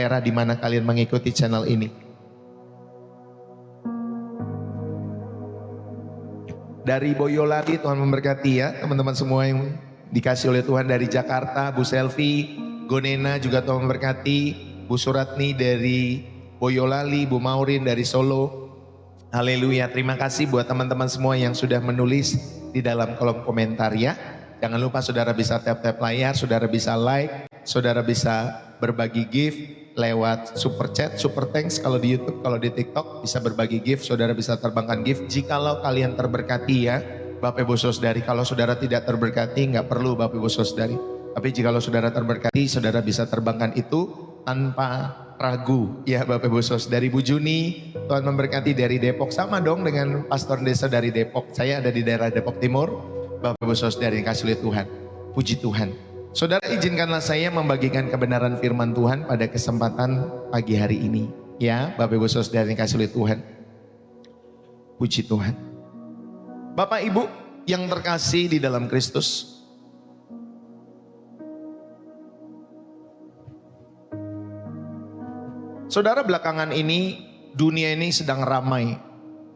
daerah di mana kalian mengikuti channel ini. Dari Boyolali, Tuhan memberkati ya teman-teman semua yang dikasih oleh Tuhan dari Jakarta. Bu Selvi, Gonena juga Tuhan memberkati. Bu Suratni dari Boyolali, Bu Maurin dari Solo. Haleluya, terima kasih buat teman-teman semua yang sudah menulis di dalam kolom komentar ya. Jangan lupa saudara bisa tap-tap layar, saudara bisa like, saudara bisa berbagi gift lewat super chat, super thanks kalau di YouTube, kalau di TikTok bisa berbagi gift, saudara bisa terbangkan gift jikalau kalian terberkati ya Bapak Ibu Saudari. Kalau saudara tidak terberkati nggak perlu Bapak Ibu Saudari, tapi jikalau saudara terberkati saudara bisa terbangkan itu tanpa ragu ya Bapak Ibu Saudari. Bu Juni, Tuhan memberkati dari Depok, sama dong dengan pastor desa dari Depok. Saya ada di daerah Depok Timur. Bapak Ibu Saudari yang kasih oleh Tuhan, puji Tuhan. Saudara, izinkanlah saya membagikan kebenaran firman Tuhan pada kesempatan pagi hari ini. Ya, Bapak Ibu Saudara yang kasih oleh Tuhan. Puji Tuhan. Bapak Ibu yang terkasih di dalam Kristus. Saudara, belakangan ini dunia ini sedang ramai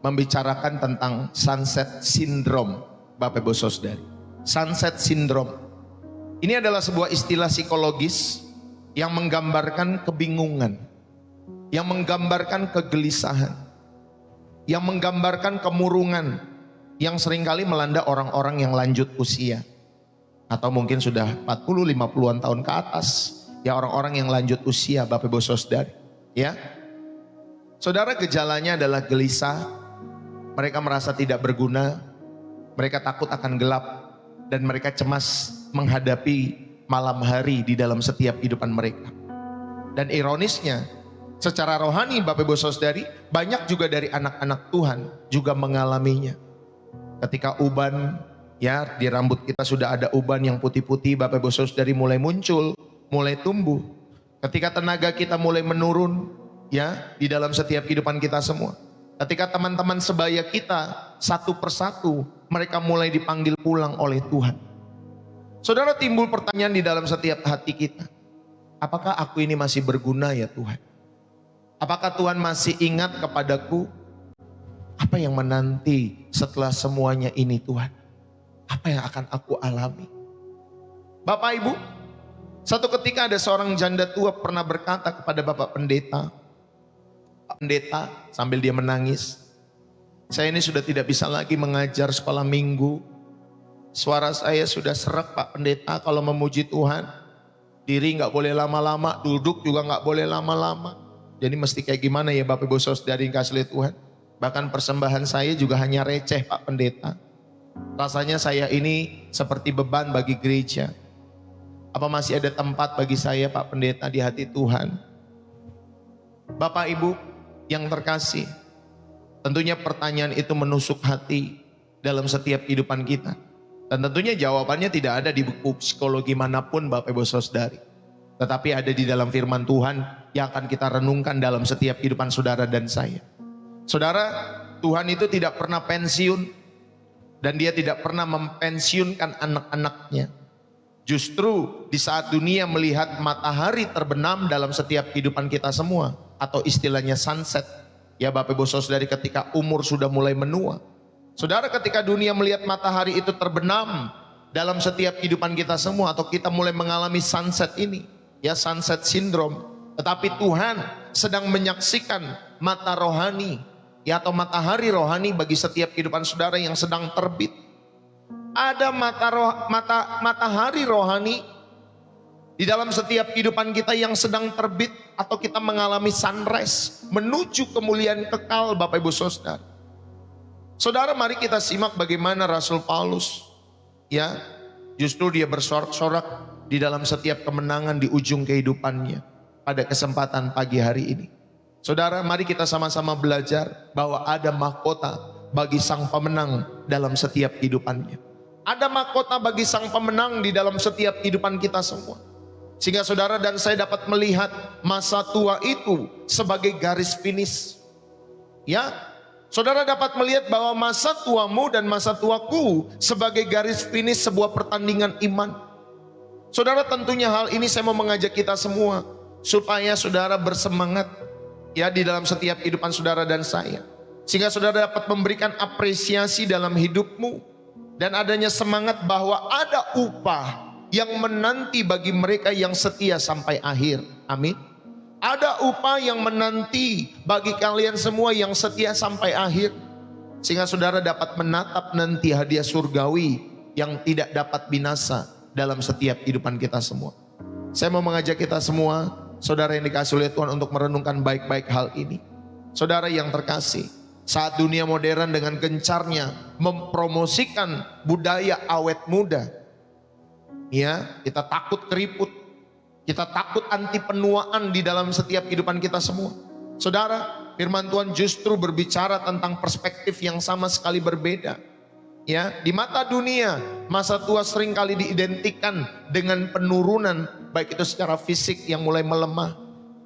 membicarakan tentang sunset syndrome, Bapak Ibu Saudari. Sunset syndrome. Ini adalah sebuah istilah psikologis yang menggambarkan kebingungan, yang menggambarkan kegelisahan, yang menggambarkan kemurungan yang seringkali melanda orang-orang yang lanjut usia. Atau mungkin sudah 40-50an tahun ke atas. Ya, orang-orang yang lanjut usia Bapak Ibu Saudari. Ya, saudara, gejalanya adalah gelisah, mereka merasa tidak berguna, mereka takut akan gelap, dan mereka cemas menghadapi malam hari di dalam setiap kehidupan mereka. Dan ironisnya, secara rohani Bapak Ibu Saudari, banyak juga dari anak-anak Tuhan juga mengalaminya. Ketika uban, ya di rambut kita sudah ada uban yang putih-putih, Bapak Ibu Saudari, mulai muncul, mulai tumbuh. Ketika tenaga kita mulai menurun, ya di dalam setiap kehidupan kita semua. Ketika teman-teman sebaya kita satu persatu mereka mulai dipanggil pulang oleh Tuhan. Saudara, timbul pertanyaan di dalam setiap hati kita. Apakah aku ini masih berguna ya Tuhan? Apakah Tuhan masih ingat kepadaku? Apa yang menanti setelah semuanya ini Tuhan? Apa yang akan aku alami? Bapak Ibu, satu ketika ada seorang janda tua pernah berkata kepada Bapak Pendeta, Pak Pendeta, sambil dia menangis, saya ini sudah tidak bisa lagi mengajar sekolah minggu. Suara saya sudah serak Pak Pendeta, kalau memuji Tuhan. Diri gak boleh lama-lama, duduk juga gak boleh lama-lama. Jadi mesti kayak gimana ya Bapak Ibu Saudari yang kasih lihat Tuhan. Bahkan persembahan saya juga hanya receh Pak Pendeta. Rasanya saya ini seperti beban bagi gereja. Apa masih ada tempat bagi saya Pak Pendeta di hati Tuhan? Bapak Ibu yang terkasih, tentunya pertanyaan itu menusuk hati dalam setiap kehidupan kita. Dan tentunya jawabannya tidak ada di buku psikologi manapun Bapak Ibu Saudari. Tetapi ada di dalam firman Tuhan yang akan kita renungkan dalam setiap kehidupan saudara dan saya. Saudara, Tuhan itu tidak pernah pensiun. Dan dia tidak pernah mempensiunkan anak-anaknya. Justru di saat dunia melihat matahari terbenam dalam setiap kehidupan kita semua. Atau istilahnya sunset. Ya Bapak Ibu Saudari, ketika umur sudah mulai menua. Saudara, ketika dunia melihat matahari itu terbenam dalam setiap kehidupan kita semua, atau kita mulai mengalami sunset ini, ya sunset syndrome. Tetapi Tuhan sedang menyaksikan mata rohani, ya atau matahari rohani bagi setiap kehidupan saudara yang sedang terbit. Ada matahari rohani di dalam setiap kehidupan kita yang sedang terbit, atau kita mengalami sunrise menuju kemuliaan kekal Bapak Ibu Saudara. Saudara, mari kita simak bagaimana Rasul Paulus, ya, justru dia bersorak-sorak di dalam setiap kemenangan di ujung kehidupannya pada kesempatan pagi hari ini. Saudara, mari kita sama-sama belajar bahwa ada mahkota bagi sang pemenang dalam setiap kehidupannya. Ada mahkota bagi sang pemenang di dalam setiap kehidupan kita semua. Sehingga saudara dan saya dapat melihat masa tua itu sebagai garis finish. Ya, saudara dapat melihat bahwa masa tuamu dan masa tuaku sebagai garis finish sebuah pertandingan iman. Saudara, tentunya hal ini saya mau mengajak kita semua supaya saudara bersemangat ya di dalam setiap kehidupan saudara dan saya. Sehingga saudara dapat memberikan apresiasi dalam hidupmu dan adanya semangat bahwa ada upah yang menanti bagi mereka yang setia sampai akhir. Amin. Ada upah yang menanti bagi kalian semua yang setia sampai akhir. Sehingga saudara dapat menatap nanti hadiah surgawi yang tidak dapat binasa dalam setiap kehidupan kita semua. Saya mau mengajak kita semua, saudara yang dikasih oleh Tuhan, untuk merenungkan baik-baik hal ini. Saudara yang terkasih, saat dunia modern dengan gencarnya mempromosikan budaya awet muda, ya, kita takut keriput, kita takut anti penuaan di dalam setiap kehidupan kita semua. Saudara, firman Tuhan justru berbicara tentang perspektif yang sama sekali berbeda. Ya, di mata dunia, masa tua seringkali diidentikan dengan penurunan, baik itu secara fisik yang mulai melemah,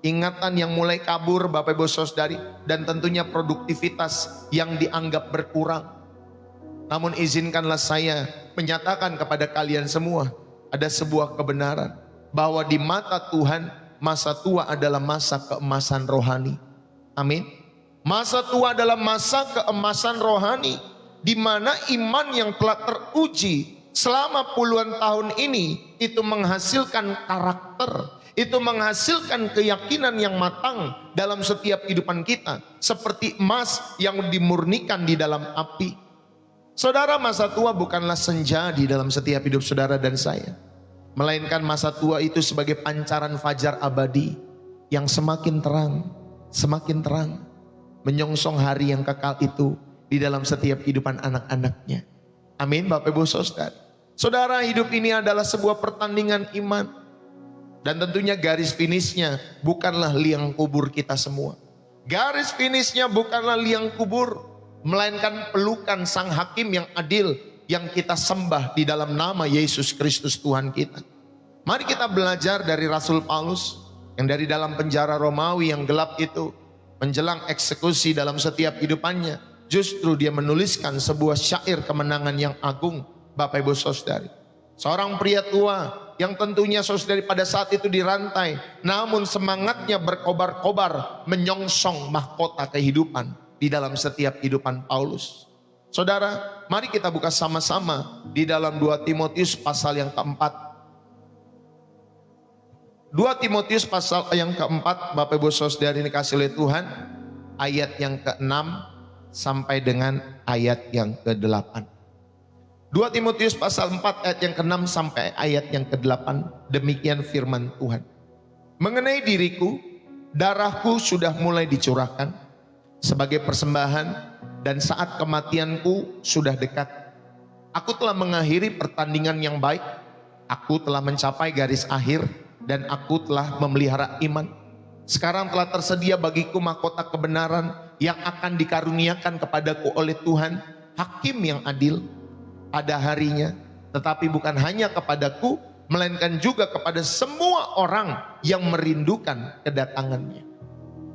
ingatan yang mulai kabur, Bapak Ibu Saudari, dan tentunya produktivitas yang dianggap berkurang. Namun izinkanlah saya menyatakan kepada kalian semua, ada sebuah kebenaran bahwa di mata Tuhan masa tua adalah masa keemasan rohani. Amin. Masa tua adalah masa keemasan rohani, di mana iman yang telah teruji selama puluhan tahun ini itu menghasilkan karakter, itu menghasilkan keyakinan yang matang dalam setiap kehidupan kita, seperti emas yang dimurnikan di dalam api. Saudara, masa tua bukanlah senja di dalam setiap hidup saudara dan saya, melainkan masa tua itu sebagai pancaran fajar abadi yang semakin terang, menyongsong hari yang kekal itu di dalam setiap kehidupan anak-anaknya. Amin, Bapak Ibu Saudara. Saudara, hidup ini adalah sebuah pertandingan iman. Dan tentunya garis finishnya bukanlah liang kubur kita semua. Garis finishnya bukanlah liang kubur, melainkan pelukan Sang Hakim yang adil yang kita sembah di dalam nama Yesus Kristus Tuhan kita. Mari kita belajar dari Rasul Paulus yang dari dalam penjara Romawi yang gelap itu, menjelang eksekusi dalam setiap kehidupannya, justru dia menuliskan sebuah syair kemenangan yang agung, Bapak Ibu Saudari. Seorang pria tua yang tentunya saudari pada saat itu dirantai, namun semangatnya berkobar-kobar menyongsong mahkota kehidupan di dalam setiap kehidupan Paulus. Saudara, mari kita buka sama-sama di dalam 2 Timotius pasal yang keempat. 2 Timotius pasal yang keempat, Bapak Ibu Saudari dikasih oleh Tuhan, ayat yang ke-6 sampai dengan ayat yang ke-8. 2 Timotius pasal 4 ayat yang ke-6 sampai ayat yang ke-8. Demikian firman Tuhan. Mengenai diriku, darahku sudah mulai dicurahkan sebagai persembahan, dan saat kematianku sudah dekat. Aku telah mengakhiri pertandingan yang baik, aku telah mencapai garis akhir, dan aku telah memelihara iman. Sekarang telah tersedia bagiku mahkota kebenaran yang akan dikaruniakan kepadaku oleh Tuhan, Hakim yang adil, pada harinya. Tetapi bukan hanya kepadaku, melainkan juga kepada semua orang yang merindukan kedatangannya.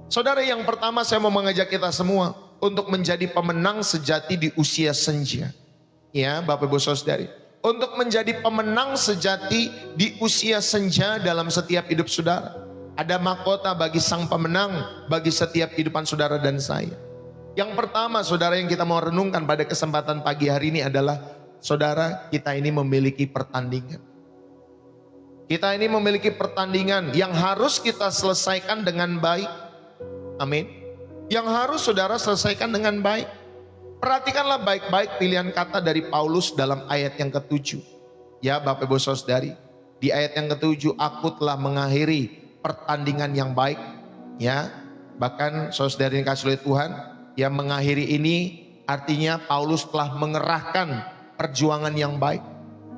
Saudara, yang pertama saya mau mengajak kita semua untuk menjadi pemenang sejati di usia senja. Ya, Bapak Ibu Saudari, untuk menjadi pemenang sejati di usia senja dalam setiap hidup saudara. Ada mahkota bagi sang pemenang, bagi setiap kehidupan saudara dan saya. Yang pertama, saudara, yang kita mau renungkan pada kesempatan pagi hari ini adalah, saudara, kita ini memiliki pertandingan. Kita ini memiliki pertandingan yang harus kita selesaikan dengan baik. Amin. Yang harus saudara selesaikan dengan baik. Perhatikanlah baik-baik pilihan kata dari Paulus dalam ayat yang ke-7. Ya, Bapak Ibu Saudari, di ayat yang ke-7, aku telah mengakhiri pertandingan yang baik. Ya, bahkan saudari yang kasih oleh Tuhan, yang mengakhiri ini artinya Paulus telah mengerahkan perjuangan yang baik.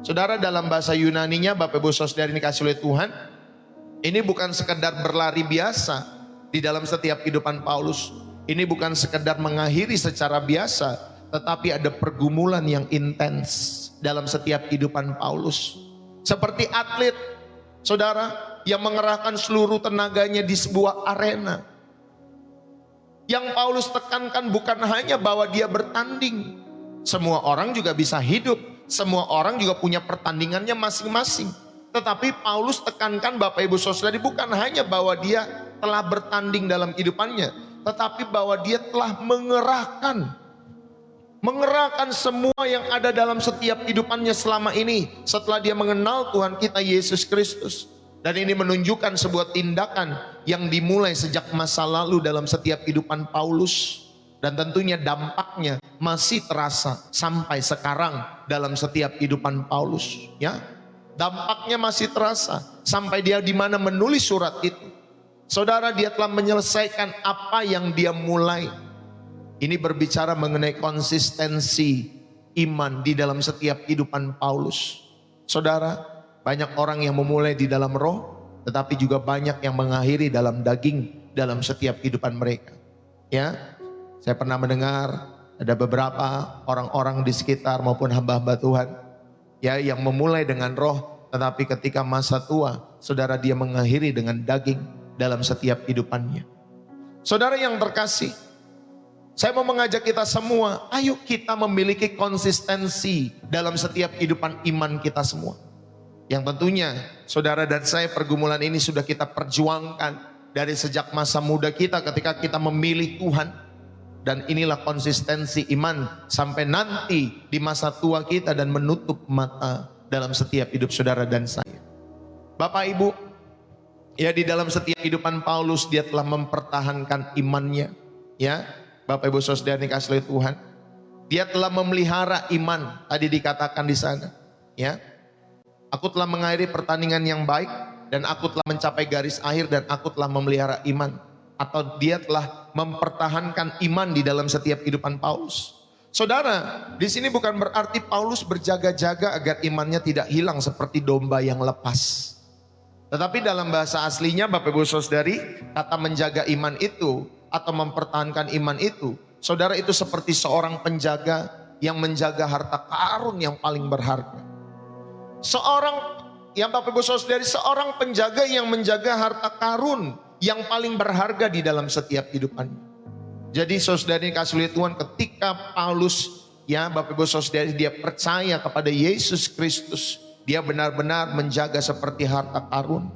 Saudara, dalam bahasa Yunaninya, Bapak Ibu Saudari yang kasih oleh Tuhan, ini bukan sekedar berlari biasa di dalam setiap kehidupan Paulus. Ini bukan sekedar mengakhiri secara biasa, tetapi ada pergumulan yang intens dalam setiap kehidupan Paulus. Seperti atlet, saudara, yang mengerahkan seluruh tenaganya di sebuah arena. Yang Paulus tekankan bukan hanya bahwa dia bertanding. Semua orang juga bisa hidup. Semua orang juga punya pertandingannya masing-masing. Tetapi Paulus tekankan Bapak Ibu Saudara, bukan hanya bahwa dia telah bertanding dalam kehidupannya, tetapi bahwa dia telah mengerahkan semua yang ada dalam setiap kehidupannya selama ini setelah dia mengenal Tuhan kita Yesus Kristus. Dan ini menunjukkan sebuah tindakan yang dimulai sejak masa lalu dalam setiap kehidupan Paulus. Dan tentunya dampaknya masih terasa sampai sekarang dalam setiap kehidupan Paulus. Ya, dampaknya masih terasa sampai dia di mana menulis surat itu. Saudara, dia telah menyelesaikan apa yang dia mulai. Ini berbicara mengenai konsistensi iman di dalam setiap kehidupan Paulus. Saudara, banyak orang yang memulai di dalam roh, tetapi juga banyak yang mengakhiri dalam daging dalam setiap kehidupan mereka. Ya, saya pernah mendengar ada beberapa orang-orang di sekitar maupun hamba-hamba Tuhan, ya, yang memulai dengan roh, tetapi ketika masa tua, saudara, dia mengakhiri dengan daging dalam setiap kehidupannya. Saudara yang terkasih, saya mau mengajak kita semua, ayo kita memiliki konsistensi dalam setiap kehidupan iman kita semua. Yang tentunya saudara dan saya, pergumulan ini sudah kita perjuangkan dari sejak masa muda kita ketika kita memilih Tuhan. Dan inilah konsistensi iman sampai nanti di masa tua kita dan menutup mata dalam setiap hidup saudara dan saya. Bapak Ibu, ya, di dalam setiap kehidupan Paulus dia telah mempertahankan imannya. Ya, Bapak Ibu Saudara dikasihi Tuhan, dia telah memelihara iman. Tadi dikatakan di sana, ya, aku telah mengakhiri pertandingan yang baik dan aku telah mencapai garis akhir dan aku telah memelihara iman. Atau dia telah mempertahankan iman di dalam setiap kehidupan Paulus. Saudara, di sini bukan berarti Paulus berjaga-jaga agar imannya tidak hilang seperti domba yang lepas. Tetapi dalam bahasa aslinya Bapak Ibu Saudari, kata menjaga iman itu atau mempertahankan iman itu, saudara, itu seperti seorang penjaga yang menjaga harta karun yang paling berharga. Bapak Ibu Saudari, seorang penjaga yang menjaga harta karun yang paling berharga di dalam setiap kehidupannya. Jadi saudara dikasihi Tuhan, ketika Paulus, ya Bapak Ibu Saudari, dia percaya kepada Yesus Kristus, dia benar-benar menjaga seperti harta karun.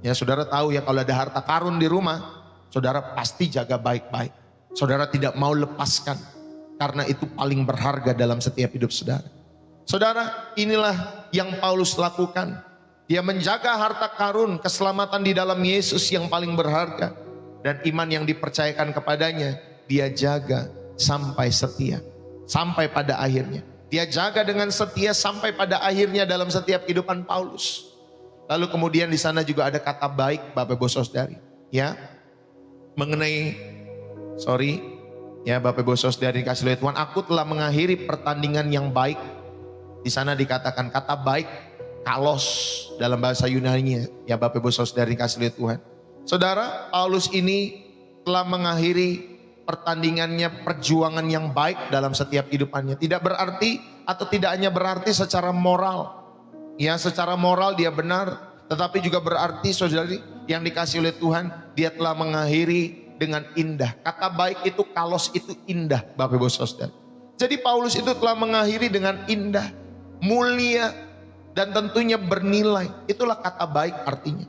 Ya, saudara tahu ya, kalau ada harta karun di rumah, saudara pasti jaga baik-baik. Saudara tidak mau lepaskan, karena itu paling berharga dalam setiap hidup saudara. Saudara, inilah yang Paulus lakukan. Dia menjaga harta karun, keselamatan di dalam Yesus yang paling berharga. Dan iman yang dipercayakan kepadanya, dia jaga sampai setia. Sampai pada akhirnya. Dia jaga dengan setia sampai pada akhirnya dalam setiap kehidupan Paulus. Lalu kemudian di sana juga ada kata baik, Bapak Ibu Saudari. Ya, mengenai, Bapak Ibu Saudari dikasihi Tuhan, aku telah mengakhiri pertandingan yang baik. Di sana dikatakan kata baik, kalos dalam bahasa Yunani, ya Bapak Ibu Saudara dikasihi Tuhan. Saudara, Paulus ini telah mengakhiri pertandingannya, perjuangan yang baik dalam setiap kehidupannya. Tidak berarti atau tidak hanya berarti secara moral. Ya, secara moral dia benar, tetapi juga berarti saudari yang dikasihi oleh Tuhan, dia telah mengakhiri dengan indah. Kata baik itu, kalos itu indah, Bapak Ibu Saudara. Jadi Paulus itu telah mengakhiri dengan indah, mulia, dan tentunya bernilai. Itulah kata baik artinya.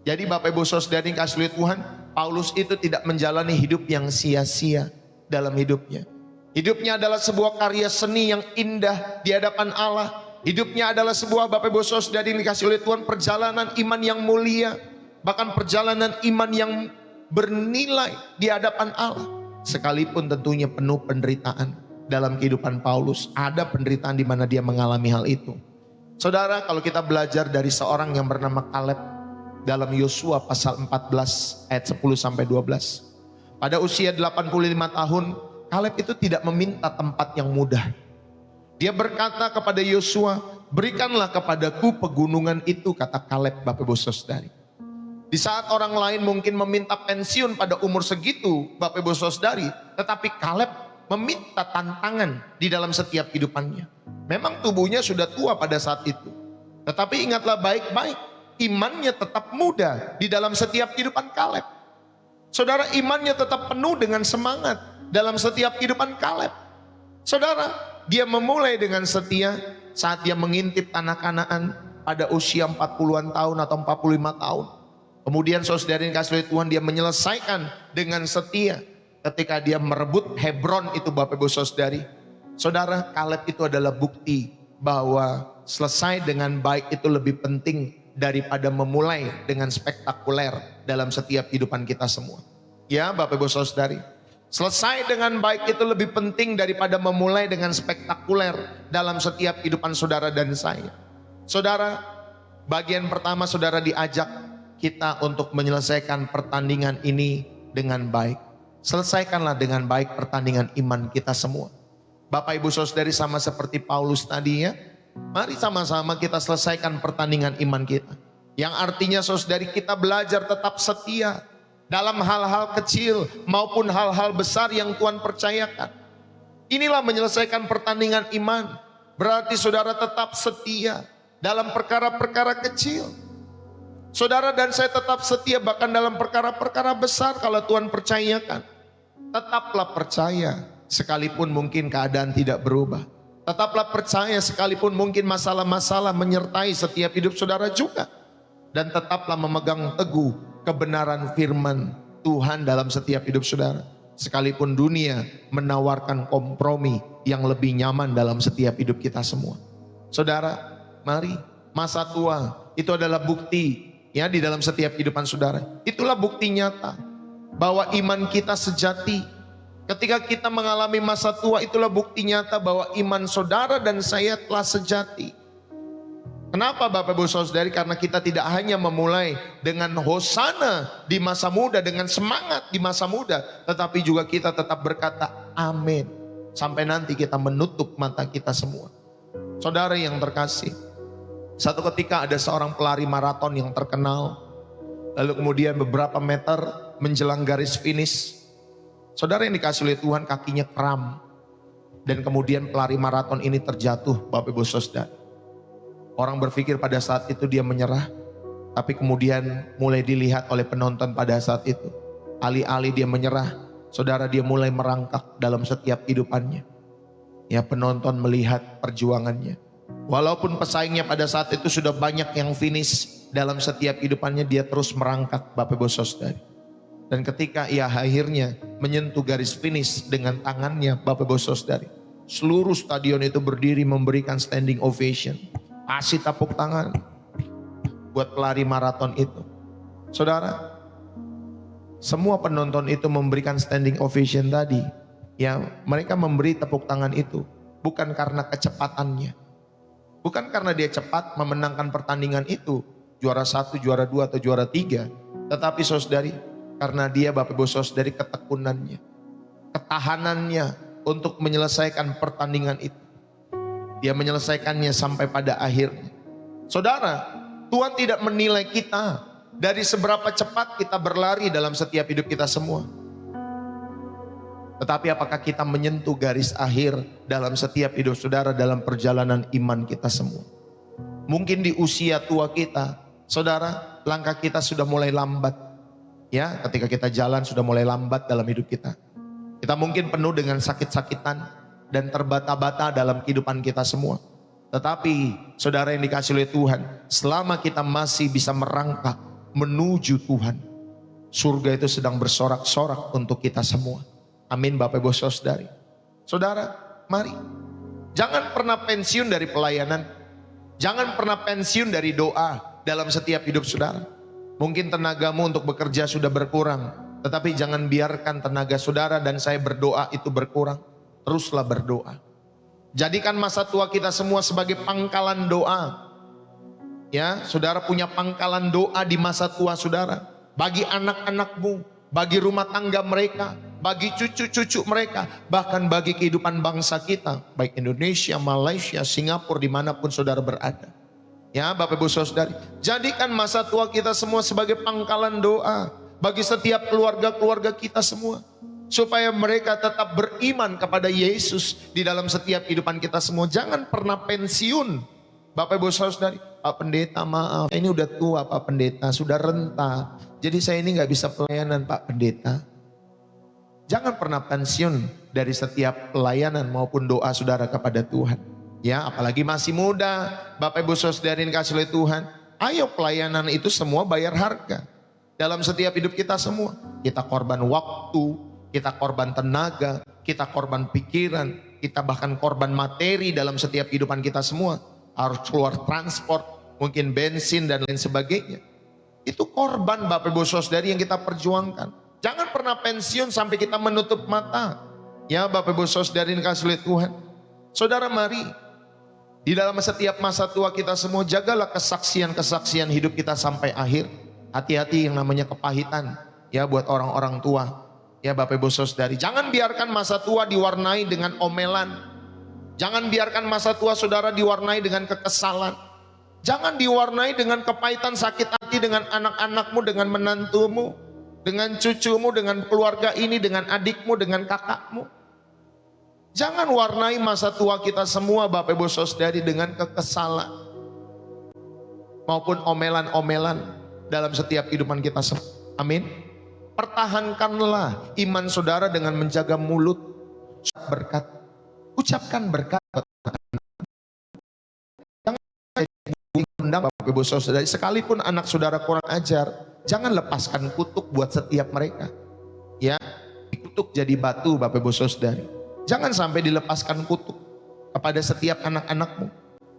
Jadi Bapak Ibu Saudara dikasihi Tuhan, Paulus itu tidak menjalani hidup yang sia-sia dalam hidupnya. Hidupnya adalah sebuah karya seni yang indah di hadapan Allah. Hidupnya adalah sebuah, Bapak Ibu Saudara dikasihi oleh Tuhan, perjalanan iman yang mulia. Bahkan perjalanan iman yang bernilai di hadapan Allah. Sekalipun tentunya penuh penderitaan dalam kehidupan Paulus. Ada penderitaan di mana dia mengalami hal itu. Saudara, kalau kita belajar dari seorang yang bernama Kaleb dalam Yosua pasal 14 ayat 10 sampai 12. Pada usia 85 tahun, Kaleb itu tidak meminta tempat yang mudah. Dia berkata kepada Yosua, berikanlah kepadaku pegunungan itu, kata Kaleb, Bapak Ibu Saudari. Di saat orang lain mungkin meminta pensiun pada umur segitu, Bapak Ibu Saudari, tetapi Kaleb meminta tantangan di dalam setiap kehidupannya. Memang tubuhnya sudah tua pada saat itu, tetapi ingatlah baik-baik, imannya tetap muda di dalam setiap kehidupan Kaleb. Saudara, imannya tetap penuh dengan semangat dalam setiap kehidupan Kaleb. Saudara, dia memulai dengan setia saat dia mengintip tanah Kanaan. pada usia 40-an tahun atau 45 tahun. Kemudian saudara yang dikasihi oleh Tuhan, dia menyelesaikan dengan setia ketika dia merebut Hebron itu Bapak Ibu Saudari. Saudara, Kaleb itu adalah bukti bahwa selesai dengan baik itu lebih penting daripada memulai dengan spektakuler dalam setiap kehidupan kita semua. Ya Bapak Ibu Saudari, selesai dengan baik itu lebih penting daripada memulai dengan spektakuler dalam setiap kehidupan saudara dan saya. Saudara, bagian pertama saudara diajak kita untuk menyelesaikan pertandingan ini dengan baik. Selesaikanlah dengan baik pertandingan iman kita semua. Bapak Ibu Saudari, sama seperti Paulus tadi ya, mari sama-sama kita selesaikan pertandingan iman kita. Yang artinya saudari, kita belajar tetap setia dalam hal-hal kecil maupun hal-hal besar yang Tuhan percayakan. Inilah menyelesaikan pertandingan iman. Berarti saudara tetap setia dalam perkara-perkara kecil. Saudara dan saya tetap setia bahkan dalam perkara-perkara besar kalau Tuhan percayakan. Tetaplah percaya sekalipun mungkin keadaan tidak berubah. Tetaplah percaya sekalipun mungkin masalah-masalah menyertai setiap hidup saudara juga. Dan tetaplah memegang teguh kebenaran firman Tuhan dalam setiap hidup saudara. Sekalipun dunia menawarkan kompromi yang lebih nyaman dalam setiap hidup kita semua. Saudara, mari, masa tua itu adalah bukti ya di dalam setiap kehidupan saudara. Itulah bukti nyata bahwa iman kita sejati. Ketika kita mengalami masa tua, itulah bukti nyata bahwa iman saudara dan saya telah sejati. Kenapa Bapak Ibu Saudari? Karena kita tidak hanya memulai dengan hosana di masa muda, dengan semangat di masa muda, tetapi juga kita tetap berkata amin sampai nanti kita menutup mata kita semua. Saudara yang terkasih, satu ketika ada seorang pelari maraton yang terkenal, lalu kemudian beberapa meter menjelang garis finish, saudara yang dikasih oleh Tuhan, kakinya kram, dan kemudian pelari maraton ini terjatuh Bapak Ibu Saudara. Orang berpikir pada saat itu dia menyerah, tapi kemudian mulai dilihat oleh penonton pada saat itu. Alih-alih dia menyerah, saudara, dia mulai merangkak dalam setiap kehidupannya. Ya, penonton melihat perjuangannya. Walaupun pesaingnya pada saat itu sudah banyak yang finish dalam setiap kehidupannya, dia terus merangkak Bapak Ibu Saudari. Dan ketika ia akhirnya menyentuh garis finish dengan tangannya Bapak Ibu Saudari, seluruh stadion itu berdiri memberikan standing ovation. Kasih tepuk tangan buat pelari maraton itu. Saudara, semua penonton itu memberikan standing ovation tadi. Ya, mereka memberi tepuk tangan itu bukan karena kecepatannya, bukan karena dia cepat memenangkan pertandingan itu, juara 1, juara 2 atau juara 3, tetapi saudari, karena dia Bapak Ibu Saudari ketekunannya, ketahanannya untuk menyelesaikan pertandingan itu. Dia menyelesaikannya sampai pada akhirnya. Saudara, Tuhan tidak menilai kita dari seberapa cepat kita berlari dalam setiap hidup kita semua. Tetapi apakah kita menyentuh garis akhir dalam setiap hidup saudara dalam perjalanan iman kita semua. Mungkin di usia tua kita, saudara, langkah kita sudah mulai lambat. Ya, ketika kita jalan sudah mulai lambat dalam hidup kita. Kita mungkin penuh dengan sakit-sakitan dan terbata-bata dalam kehidupan kita semua. Tetapi saudara yang dikasih oleh Tuhan, selama kita masih bisa merangkak menuju Tuhan, surga itu sedang bersorak-sorak untuk kita semua. Amin Bapak Ibu Saudari. Saudara, mari, jangan pernah pensiun dari pelayanan. Jangan pernah pensiun dari doa dalam setiap hidup saudara. Mungkin tenagamu untuk bekerja sudah berkurang, tetapi jangan biarkan tenaga saudara dan saya berdoa itu berkurang. Teruslah berdoa. Jadikan masa tua kita semua sebagai pangkalan doa. Ya, saudara punya pangkalan doa di masa tua saudara. Bagi anak-anakmu, bagi rumah tangga mereka, bagi cucu-cucu mereka, bahkan bagi kehidupan bangsa kita, baik Indonesia, Malaysia, Singapura, dimanapun saudara berada. Ya, Bapak Ibu Saudari, jadikan masa tua kita semua sebagai pangkalan doa bagi setiap keluarga-keluarga kita semua. Supaya mereka tetap beriman kepada Yesus di dalam setiap kehidupan kita semua. Jangan pernah pensiun. Bapak Ibu Saudari, Pak Pendeta maaf, ini udah tua Pak Pendeta, sudah renta. Jadi saya ini gak bisa pelayanan Pak Pendeta. Jangan pernah pensiun dari setiap pelayanan maupun doa saudara kepada Tuhan. Ya, apalagi masih muda, Bapak Ibu Saudara yang kasih oleh Tuhan. Ayo pelayanan itu semua bayar harga. Dalam setiap hidup kita semua. Kita korban waktu, kita korban tenaga, kita korban pikiran, kita bahkan korban materi dalam setiap kehidupan kita semua. Harus keluar transport, mungkin bensin dan lain sebagainya. Itu korban Bapak Ibu Saudara yang kita perjuangkan. Jangan pernah pensiun sampai kita menutup mata. Ya Bapak Ibu Saudara yang kasih oleh Tuhan. Saudara mari, di dalam setiap masa tua kita semua jagalah kesaksian-kesaksian hidup kita sampai akhir. Hati-hati yang namanya kepahitan ya buat orang-orang tua. Ya Bapak Ibu Saudari, jangan biarkan masa tua diwarnai dengan omelan. Jangan biarkan masa tua saudara diwarnai dengan kekesalan. Jangan diwarnai dengan kepahitan sakit hati dengan anak-anakmu, dengan menantumu, dengan cucumu, dengan keluarga ini, dengan adikmu, dengan kakakmu. Jangan warnai masa tua kita semua Bapak Ibu Saudari dengan kekesalan maupun omelan-omelan dalam setiap kehidupan kita semua. Amin. Pertahankanlah iman saudara dengan menjaga mulut berkat. Ucapkan berkat. Jangan undang Bapak Ibu Saudari, sekalipun anak saudara kurang ajar, jangan lepaskan kutuk buat setiap mereka. Ya, kutuk jadi batu Bapak Ibu Saudari. Jangan sampai dilepaskan kutuk kepada setiap anak-anakmu.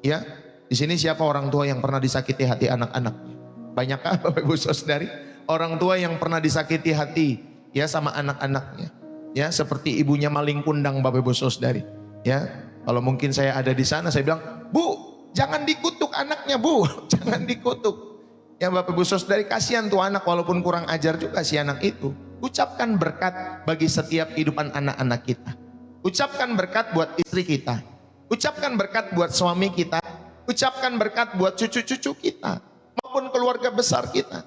Ya, di sini siapa orang tua yang pernah disakiti hati anak-anaknya? Banyakkah Bapak Ibu Saudari orang tua yang pernah disakiti hati ya sama anak-anaknya? Ya, seperti ibunya maling kundang Bapak Ibu Saudari. Ya, kalau mungkin saya ada di sana saya bilang, "Bu, jangan dikutuk anaknya, Bu." Jangan dikutuk. Ya Bapak Ibu Saudari, kasihan tuh anak walaupun kurang ajar juga si anak itu. Ucapkan berkat bagi setiap kehidupan anak-anak kita. Ucapkan berkat buat istri kita. Ucapkan berkat buat suami kita. Ucapkan berkat buat cucu-cucu kita maupun keluarga besar kita.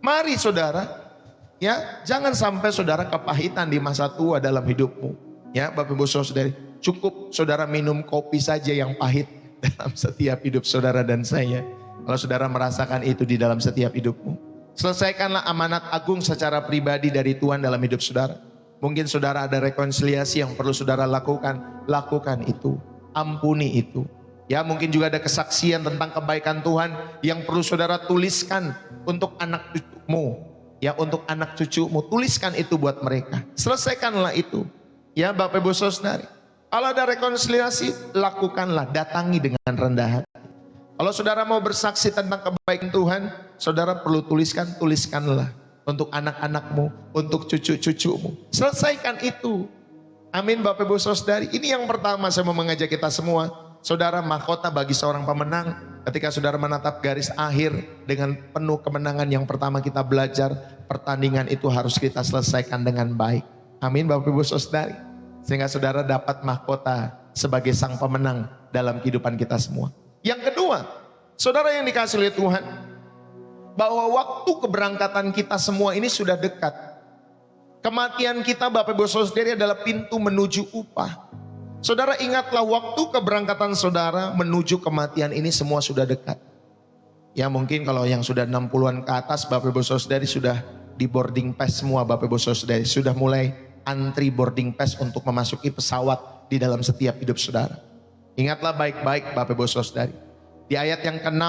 Mari saudara, ya, jangan sampai saudara kepahitan di masa tua dalam hidupmu. Ya Bapak Ibu Saudari, cukup saudara minum kopi saja yang pahit dalam setiap hidup saudara dan saya. Kalau saudara merasakan itu di dalam setiap hidupmu, selesaikanlah amanat agung secara pribadi dari Tuhan dalam hidup saudara. Mungkin saudara ada rekonsiliasi yang perlu saudara lakukan, lakukan itu, ampuni itu. Ya, mungkin juga ada kesaksian tentang kebaikan Tuhan yang perlu saudara tuliskan untuk anak cucumu. Ya, untuk anak cucumu, tuliskan itu buat mereka. Selesaikanlah itu. Ya, Bapak Ibu Saudari. Kalau ada rekonsiliasi, lakukanlah, datangi dengan rendah hati. Kalau saudara mau bersaksi tentang kebaikan Tuhan, saudara perlu tuliskanlah untuk anak-anakmu, untuk cucu-cucumu. Selesaikan itu. Amin Bapak Ibu Saudari. Ini yang pertama saya mau mengajak kita semua. Saudara, mahkota bagi seorang pemenang ketika saudara menatap garis akhir dengan penuh kemenangan yang pertama kita belajar, pertandingan itu harus kita selesaikan dengan baik. Amin Bapak Ibu Saudari. Sehingga saudara dapat mahkota sebagai sang pemenang dalam kehidupan kita semua. Yang kedua, saudara yang dikasih oleh Tuhan, bahwa waktu keberangkatan kita semua ini sudah dekat. Kematian kita Bapak Ibu Saudari adalah pintu menuju upah. Saudara, ingatlah waktu keberangkatan saudara menuju kematian ini semua sudah dekat. Ya, mungkin kalau yang sudah 60-an ke atas Bapak Ibu Saudari sudah di boarding pass semua Bapak Ibu Saudari. Sudah mulai antri boarding pass untuk memasuki pesawat di dalam setiap hidup saudara. Ingatlah baik-baik Bapak Ibu Saudari. Di ayat yang ke-6,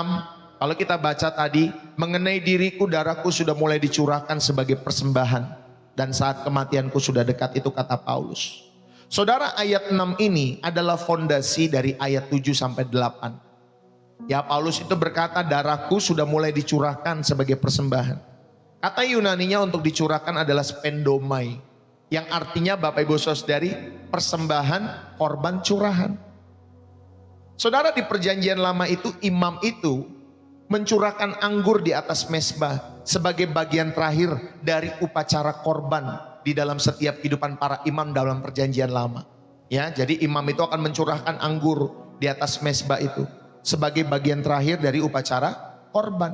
kalau kita baca tadi, mengenai diriku darahku sudah mulai dicurahkan sebagai persembahan. Dan saat kematianku sudah dekat, itu kata Paulus. Saudara, ayat 6 ini adalah fondasi dari ayat 7 sampai 8. Ya, Paulus itu berkata darahku sudah mulai dicurahkan sebagai persembahan. Kata Yunaninya untuk dicurahkan adalah spendomai, yang artinya Bapak Ibu Saudari, persembahan korban curahan. Saudara, di perjanjian lama itu imam itu mencurahkan anggur di atas mezbah sebagai bagian terakhir dari upacara korban di dalam setiap kehidupan para imam dalam perjanjian lama. Ya, jadi imam itu akan mencurahkan anggur di atas mezbah itu sebagai bagian terakhir dari upacara korban.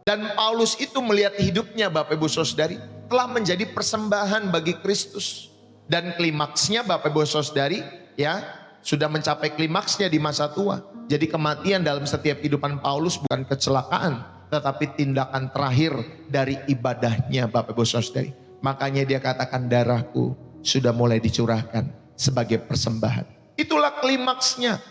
Dan Paulus itu melihat hidupnya Bapak Ibu Saudari telah menjadi persembahan bagi Kristus. Dan klimaksnya Bapak Ibu Saudari ya sudah mencapai klimaksnya di masa tua. Jadi kematian dalam setiap kehidupan Paulus bukan kecelakaan, tetapi tindakan terakhir dari ibadahnya Bapak Ibu Saudari. Makanya dia katakan darahku sudah mulai dicurahkan sebagai persembahan. Itulah klimaksnya.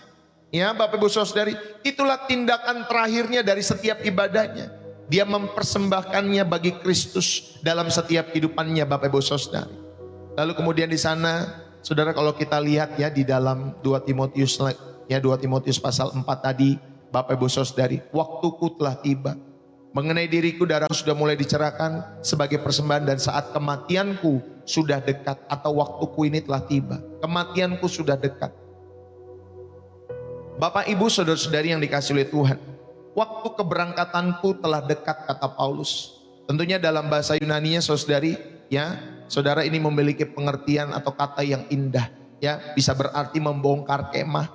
Ya Bapak Ibu Saudari, itulah tindakan terakhirnya dari setiap ibadahnya. Dia mempersembahkannya bagi Kristus dalam setiap kehidupannya Bapak Ibu Saudari. Lalu kemudian di sana, saudara, kalau kita lihat ya di dalam 2 Timotius ya 2 Timotius pasal 4 tadi, Bapak Ibu Saudari, waktuku telah tiba. Mengenai diriku darahku sudah mulai dicerahkan sebagai persembahan, dan saat kematianku sudah dekat, atau waktuku ini telah tiba. Kematianku sudah dekat. Bapak Ibu saudara-saudari yang dikasihi oleh Tuhan, waktu keberangkatanku telah dekat, kata Paulus. Tentunya dalam bahasa Yunaninya saudari, ya, saudara, ini memiliki pengertian atau kata yang indah, ya, bisa berarti membongkar kemah,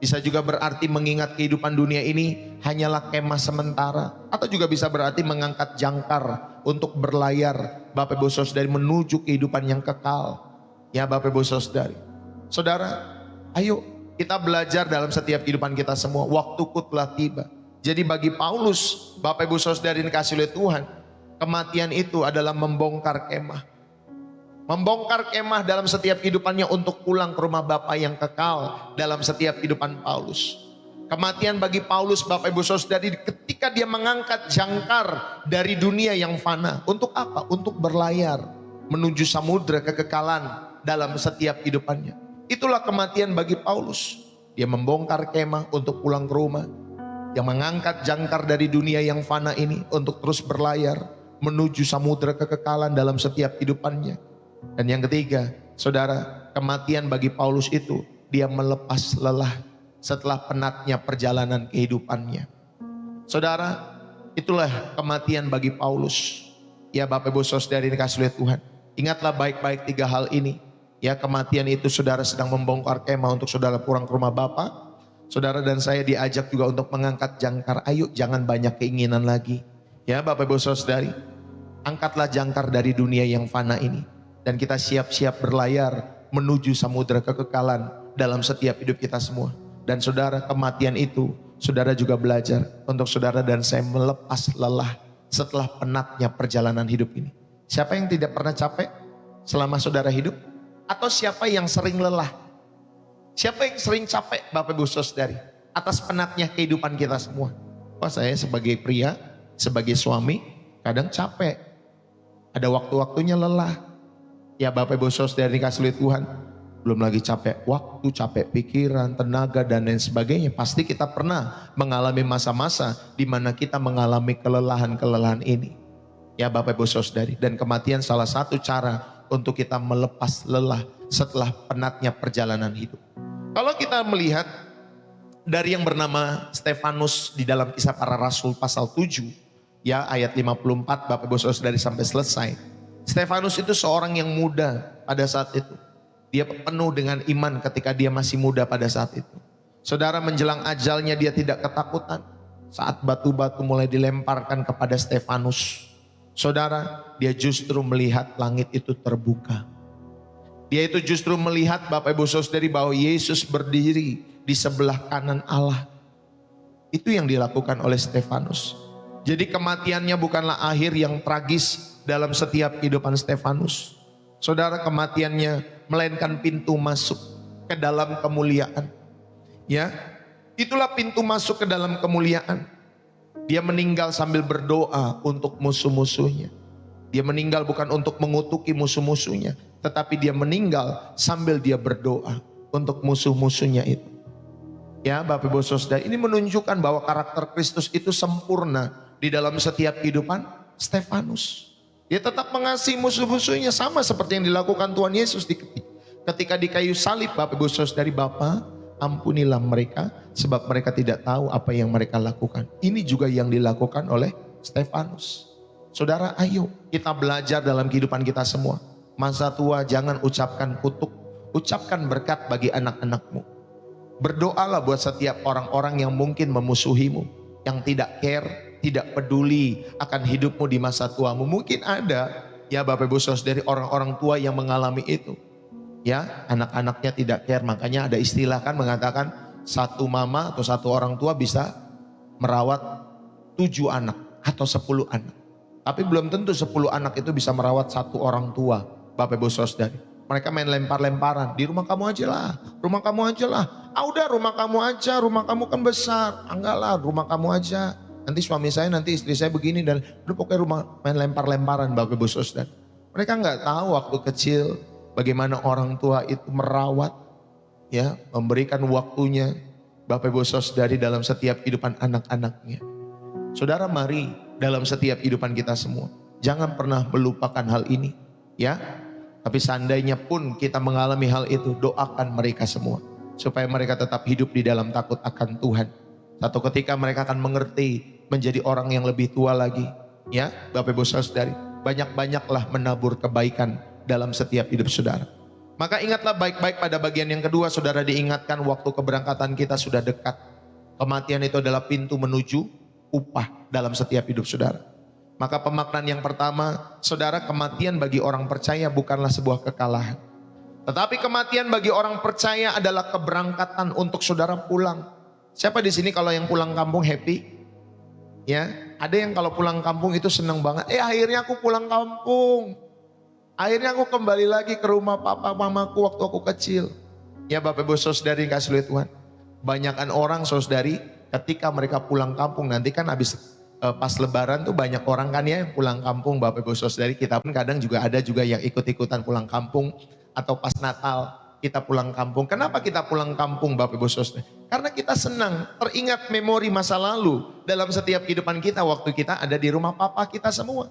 bisa juga berarti mengingat kehidupan dunia ini hanyalah kemah sementara, atau juga bisa berarti mengangkat jangkar untuk berlayar Bapak Ibu saudari menuju kehidupan yang kekal. Ya Bapak Ibu saudari, saudara, ayo kita belajar dalam setiap kehidupan kita semua, waktuku telah tiba. Jadi bagi Paulus, Bapak Ibu saudari dikasihi oleh Tuhan, kematian itu adalah membongkar kemah. Membongkar kemah dalam setiap kehidupannya untuk pulang ke rumah Bapa yang kekal dalam setiap kehidupan Paulus. Kematian bagi Paulus, Bapak Ibu saudari, ketika dia mengangkat jangkar dari dunia yang fana. Untuk apa? Untuk berlayar menuju samudera kekekalan dalam setiap kehidupannya. Itulah kematian bagi Paulus. Dia membongkar kemah untuk pulang ke rumah, yang mengangkat jangkar dari dunia yang fana ini untuk terus berlayar menuju samudera kekekalan dalam setiap kehidupannya. Dan yang ketiga, saudara, kematian bagi Paulus itu, dia melepas lelah setelah penatnya perjalanan kehidupannya. Saudara, itulah kematian bagi Paulus. Ya Bapak Ibu saudari dikasihi oleh Tuhan, ingatlah baik-baik 3 hal ini. Ya, kematian itu saudara sedang membongkar kemah untuk saudara pulang ke rumah Bapa. Saudara dan saya diajak juga untuk mengangkat jangkar. Ayo, jangan banyak keinginan lagi. Ya Bapak Ibu saudari, angkatlah jangkar dari dunia yang fana ini, dan kita siap-siap berlayar menuju samudera kekekalan dalam setiap hidup kita semua. Dan saudara, kematian itu, saudara juga belajar untuk saudara dan saya melepas lelah setelah penatnya perjalanan hidup ini. Siapa yang tidak pernah capek selama saudara hidup? Atau siapa yang sering lelah? Siapa yang sering capek Bapak Ibu saudari atas penatnya kehidupan kita semua? Wah, saya sebagai pria, sebagai suami kadang capek. Ada waktu-waktunya lelah. Ya Bapak Ibu saudari dikasihi oleh Tuhan, belum lagi capek waktu, capek pikiran, tenaga, dan lain sebagainya. Pasti kita pernah mengalami masa-masa di mana kita mengalami kelelahan-kelelahan ini. Ya Bapak Ibu saudari, dan kematian salah satu cara untuk kita melepas lelah setelah penatnya perjalanan hidup. Kalau kita melihat dari yang bernama Stefanus di dalam Kisah Para Rasul pasal 7, ya ayat 54 Bapak Ibu saudari sampai selesai. Stefanus itu seorang yang muda pada saat itu. Dia penuh dengan iman ketika dia masih muda pada saat itu. Saudara, menjelang ajalnya dia tidak ketakutan saat batu-batu mulai dilemparkan kepada Stefanus. Saudara, dia justru melihat langit itu terbuka. Dia itu justru melihat Bapak Ibu saudari bahwa Yesus berdiri di sebelah kanan Allah. Itu yang dilakukan oleh Stefanus. Jadi kematiannya bukanlah akhir yang tragis dalam setiap kehidupan Stefanus. Saudara, kematiannya melainkan pintu masuk ke dalam kemuliaan. Ya, itulah pintu masuk ke dalam kemuliaan. Dia meninggal sambil berdoa untuk musuh-musuhnya. Dia meninggal bukan untuk mengutuki musuh-musuhnya, tetapi dia meninggal sambil dia berdoa untuk musuh-musuhnya itu. Ya Bapak Ibu saudara, ini menunjukkan bahwa karakter Kristus itu sempurna di dalam setiap kehidupan Stefanus. Dia tetap mengasihi musuh-musuhnya sama seperti yang dilakukan Tuhan Yesus ketika di kayu salib. Bapak Ibu saudari, Bapa, ampunilah mereka sebab mereka tidak tahu apa yang mereka lakukan. Ini juga yang dilakukan oleh Stefanus. Saudara, ayo kita belajar dalam kehidupan kita semua. Masa tua jangan ucapkan kutuk, ucapkan berkat bagi anak-anakmu. Berdoalah buat setiap orang-orang yang mungkin memusuhimu, yang tidak care, tidak peduli akan hidupmu di masa tuamu. Mungkin ada ya Bapak Ibu saudari orang-orang tua yang mengalami itu. Ya, anak-anaknya tidak care. Makanya ada istilah kan mengatakan satu mama atau satu orang tua bisa merawat 7 anak atau 10 anak. Tapi belum tentu 10 anak itu bisa merawat satu orang tua Bapak Ibu saudari. Mereka main lempar-lemparan. Di rumah kamu aja lah, rumah kamu aja lah. Ah udah rumah kamu aja, rumah kamu kan besar. Enggak lah, rumah kamu aja. Nanti suami saya, nanti istri saya begini. Dan udah pokoknya rumah main lempar-lemparan Bapak Ibu Saudara. Mereka nggak tahu waktu kecil bagaimana orang tua itu merawat, ya, memberikan waktunya Bapak Ibu Saudari dalam setiap kehidupan anak-anaknya. Saudara, mari dalam setiap kehidupan kita semua jangan pernah melupakan hal ini, ya. Tapi seandainya pun kita mengalami hal itu, doakan mereka semua supaya mereka tetap hidup di dalam takut akan Tuhan. Satu ketika mereka akan mengerti menjadi orang yang lebih tua lagi, ya. Bapak Ibu Saudari, banyak-banyaklah menabur kebaikan dalam setiap hidup saudara. Maka ingatlah baik-baik pada bagian yang kedua, saudara diingatkan waktu keberangkatan kita sudah dekat. Kematian itu adalah pintu menuju upah dalam setiap hidup saudara. Maka pemaknaan yang pertama, saudara, kematian bagi orang percaya bukanlah sebuah kekalahan. Tetapi kematian bagi orang percaya adalah keberangkatan untuk saudara pulang. Siapa di sini kalau yang pulang kampung happy? Ya, ada yang kalau pulang kampung itu senang banget. Akhirnya aku pulang kampung. Akhirnya aku kembali lagi ke rumah papa mamaku waktu aku kecil. Ya Bapak Ibu Saudari kasih oleh Tuhan. Banyakan orang saudari ketika mereka pulang kampung nanti kan habis pas lebaran tuh banyak orang kan ya yang pulang kampung Bapak Ibu Saudari. Kita pun kadang juga ada juga yang ikut-ikutan pulang kampung. Atau pas Natal kita pulang kampung. Kenapa kita pulang kampung Bapak Ibu Saudari? Karena kita senang teringat memori masa lalu dalam setiap kehidupan kita waktu kita ada di rumah papa kita semua.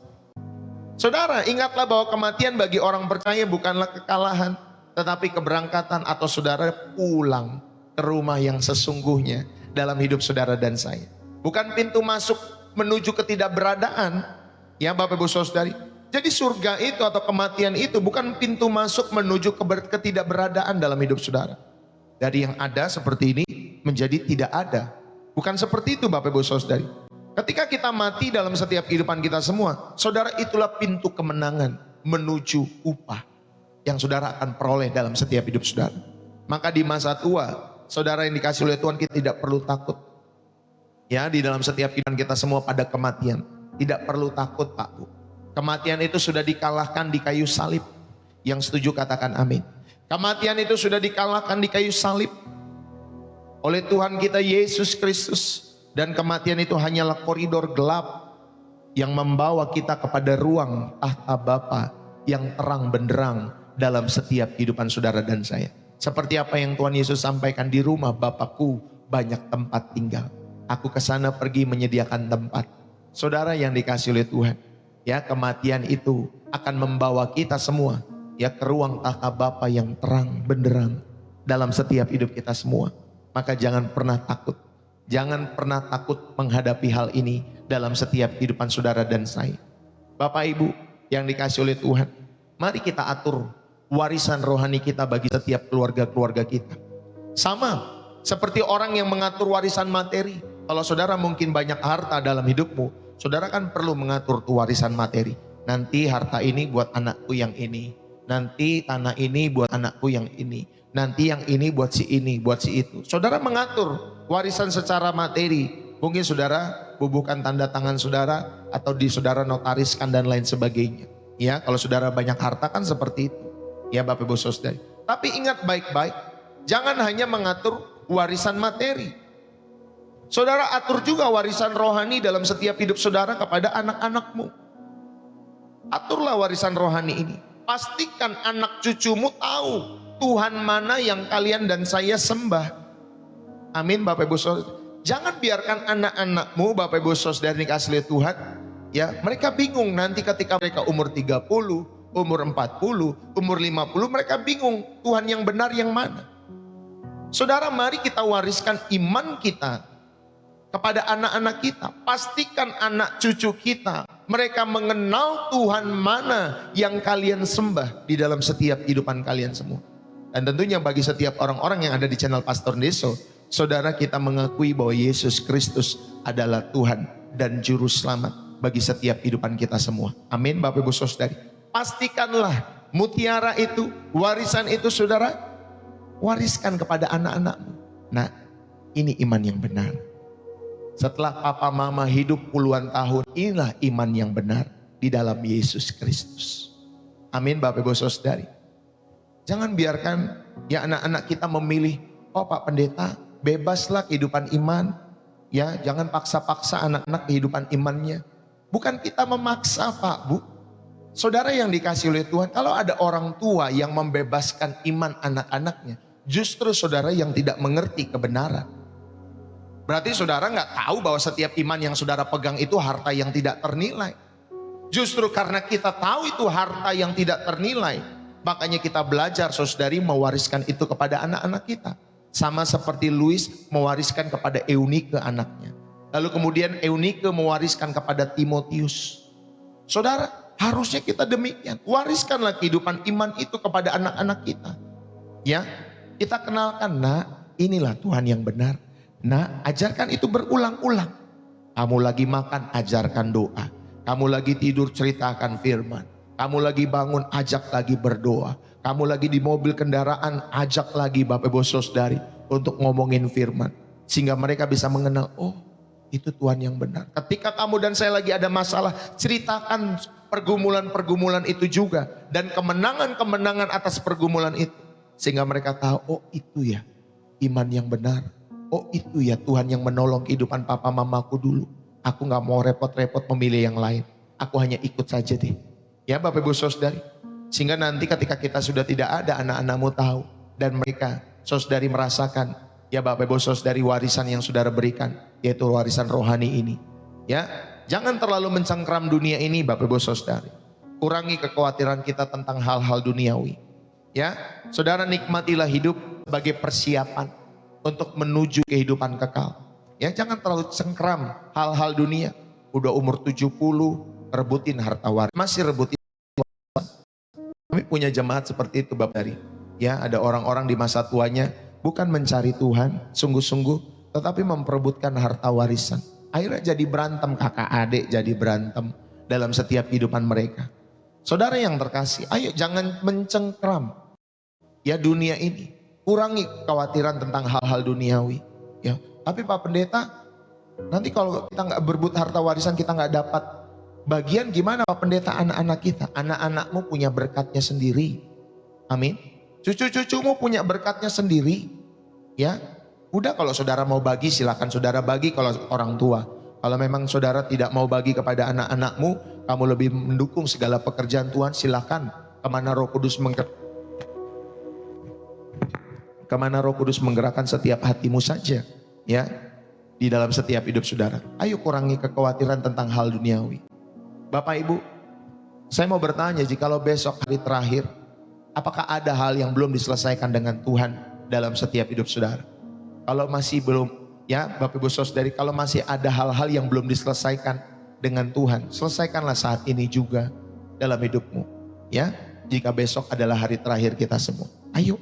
Saudara, ingatlah bahwa kematian bagi orang percaya bukanlah kekalahan, tetapi keberangkatan atau saudara pulang ke rumah yang sesungguhnya dalam hidup saudara dan saya. Bukan pintu masuk menuju ketidakberadaan, ya Bapak Ibu Saudari. Jadi surga itu atau kematian itu bukan pintu masuk menuju ketidakberadaan dalam hidup saudara. Dari yang ada seperti ini menjadi tidak ada. Bukan seperti itu Bapak Ibu Saudari. Ketika kita mati dalam setiap kehidupan kita semua, saudara, itulah pintu kemenangan menuju upah yang saudara akan peroleh dalam setiap hidup saudara. Maka di masa tua, saudara yang dikasih oleh Tuhan, kita tidak perlu takut. Ya, di dalam setiap kehidupan kita semua pada kematian. Tidak perlu takut Pak Bu. Kematian itu sudah dikalahkan di kayu salib. Yang setuju katakan amin. Kematian itu sudah dikalahkan di kayu salib oleh Tuhan kita Yesus Kristus. Dan kematian itu hanyalah koridor gelap yang membawa kita kepada ruang tahta Bapa yang terang benderang dalam setiap kehidupan saudara dan saya. Seperti apa yang Tuhan Yesus sampaikan, di rumah Bapakku banyak tempat tinggal. Aku ke sana pergi menyediakan tempat. Saudara yang dikasih oleh Tuhan, ya, kematian itu akan membawa kita semua ya ke ruang tahta Bapa yang terang benderang dalam setiap hidup kita semua. Maka jangan pernah takut. Jangan pernah takut menghadapi hal ini dalam setiap kehidupan saudara dan saya. Bapak Ibu yang dikasih oleh Tuhan, mari kita atur warisan rohani kita bagi setiap keluarga-keluarga kita. Sama seperti orang yang mengatur warisan materi. Kalau saudara mungkin banyak harta dalam hidupmu, saudara kan perlu mengatur tuh warisan materi. Nanti harta ini buat anakku yang ini. Nanti tanah ini buat anakku yang ini. Nanti yang ini buat si ini, buat si itu. Saudara mengatur warisan secara materi. Mungkin saudara bubuhkan tanda tangan saudara atau di saudara notariskan dan lain sebagainya. Ya, kalau saudara banyak harta kan seperti itu. Ya Bapak Ibu Saudara. Tapi ingat baik-baik, jangan hanya mengatur warisan materi. Saudara atur juga warisan rohani dalam setiap hidup saudara kepada anak-anakmu. Aturlah warisan rohani ini. Pastikan anak cucumu tahu Tuhan mana yang kalian dan saya sembah. Amin Bapak Ibu Saudara. Jangan biarkan anak-anakmu Bapak Ibu Saudara dikasih oleh Tuhan, ya, mereka bingung nanti ketika mereka umur 30, umur 40, umur 50, mereka bingung Tuhan yang benar yang mana. Saudara, mari kita wariskan iman kita kepada anak-anak kita. Pastikan anak cucu kita, mereka mengenal Tuhan mana yang kalian sembah di dalam setiap kehidupan kalian semua. Dan tentunya bagi setiap orang-orang yang ada di channel Pastor Deso, saudara, kita mengakui bahwa Yesus Kristus adalah Tuhan dan Juru Selamat bagi setiap kehidupan kita semua. Amin Bapak Ibu Saudari. Pastikanlah mutiara itu, warisan itu saudara, wariskan kepada anak-anakmu. Nah, ini iman yang benar. Setelah papa mama hidup puluhan tahun, inilah iman yang benar di dalam Yesus Kristus. Amin Bapak Ibu Saudari. Jangan biarkan ya anak-anak kita memilih, oh Pak Pendeta, bebaslah kehidupan iman. Ya, jangan paksa-paksa anak-anak kehidupan imannya. Bukan kita memaksa Pak, Bu. Saudara yang dikasih oleh Tuhan, kalau ada orang tua yang membebaskan iman anak-anaknya, justru saudara yang tidak mengerti kebenaran. Berarti saudara nggak tahu bahwa setiap iman yang saudara pegang itu harta yang tidak ternilai. Justru karena kita tahu itu harta yang tidak ternilai, makanya kita belajar saudari mewariskan itu kepada anak-anak kita. Sama seperti Louis mewariskan kepada Eunike anaknya. Lalu kemudian Eunike mewariskan kepada Timotius. Saudara, harusnya kita demikian. Wariskanlah kehidupan iman itu kepada anak-anak kita. Ya, kita kenalkan, nak, inilah Tuhan yang benar. Nah, ajarkan itu berulang-ulang. Kamu lagi makan, ajarkan doa. Kamu lagi tidur, ceritakan firman. Kamu lagi bangun, ajak lagi berdoa. Kamu lagi di mobil kendaraan, ajak lagi Bapak Ibu Saudari untuk ngomongin firman. Sehingga mereka bisa mengenal, oh itu Tuhan yang benar. Ketika kamu dan saya lagi ada masalah, ceritakan pergumulan-pergumulan itu juga. Dan kemenangan-kemenangan atas pergumulan itu. Sehingga mereka tahu, oh itu ya iman yang benar. Oh itu ya Tuhan yang menolong kehidupan papa mamaku dulu. Aku gak mau repot-repot memilih yang lain. Aku hanya ikut saja deh. Ya Bapak Ibu Saudari. Sehingga nanti ketika kita sudah tidak ada, anak-anakmu tahu. Dan mereka saudari merasakan. Ya Bapak Ibu Saudari, warisan yang saudara berikan. Yaitu warisan rohani ini. Ya, jangan terlalu mencengkram dunia ini Bapak Ibu Saudari. Kurangi kekhawatiran kita tentang hal-hal duniawi. Ya, saudara nikmatilah hidup sebagai persiapan untuk menuju kehidupan kekal. Ya, jangan terlalu cengkram hal-hal dunia. Udah umur 70, rebutin harta waris. Masih rebutin. Kami punya jemaat seperti itu Bapak dari. Ya, ada orang-orang di masa tuanya bukan mencari Tuhan sungguh-sungguh, tetapi memperebutkan harta warisan. Akhirnya jadi berantem, kakak adik jadi berantem dalam setiap kehidupan mereka. Saudara yang terkasih, ayo jangan mencengkram ya dunia ini. Kurangi kekhawatiran tentang hal-hal duniawi. Ya, tapi Pak Pendeta, nanti kalau kita nggak berebut harta warisan, kita nggak dapat bagian, gimana Pak Pendeta anak-anak kita? Anak-anakmu punya berkatnya sendiri. Amin. Cucu-cucumu punya berkatnya sendiri. Ya, udah kalau saudara mau bagi silakan saudara bagi kalau orang tua. Kalau memang saudara tidak mau bagi kepada anak-anakmu, kamu lebih mendukung segala pekerjaan Tuhan, silakan kemana Roh Kudus menggerakkan setiap hatimu saja. Ya, di dalam setiap hidup saudara. Ayo kurangi kekhawatiran tentang hal duniawi. Bapak Ibu, saya mau bertanya, jikalau besok hari terakhir, apakah ada hal yang belum diselesaikan dengan Tuhan dalam setiap hidup saudara? Kalau masih belum, ya Bapak Ibu Saudari, kalau masih ada hal-hal yang belum diselesaikan dengan Tuhan, selesaikanlah saat ini juga dalam hidupmu. Ya, jika besok adalah hari terakhir kita semua. Ayo,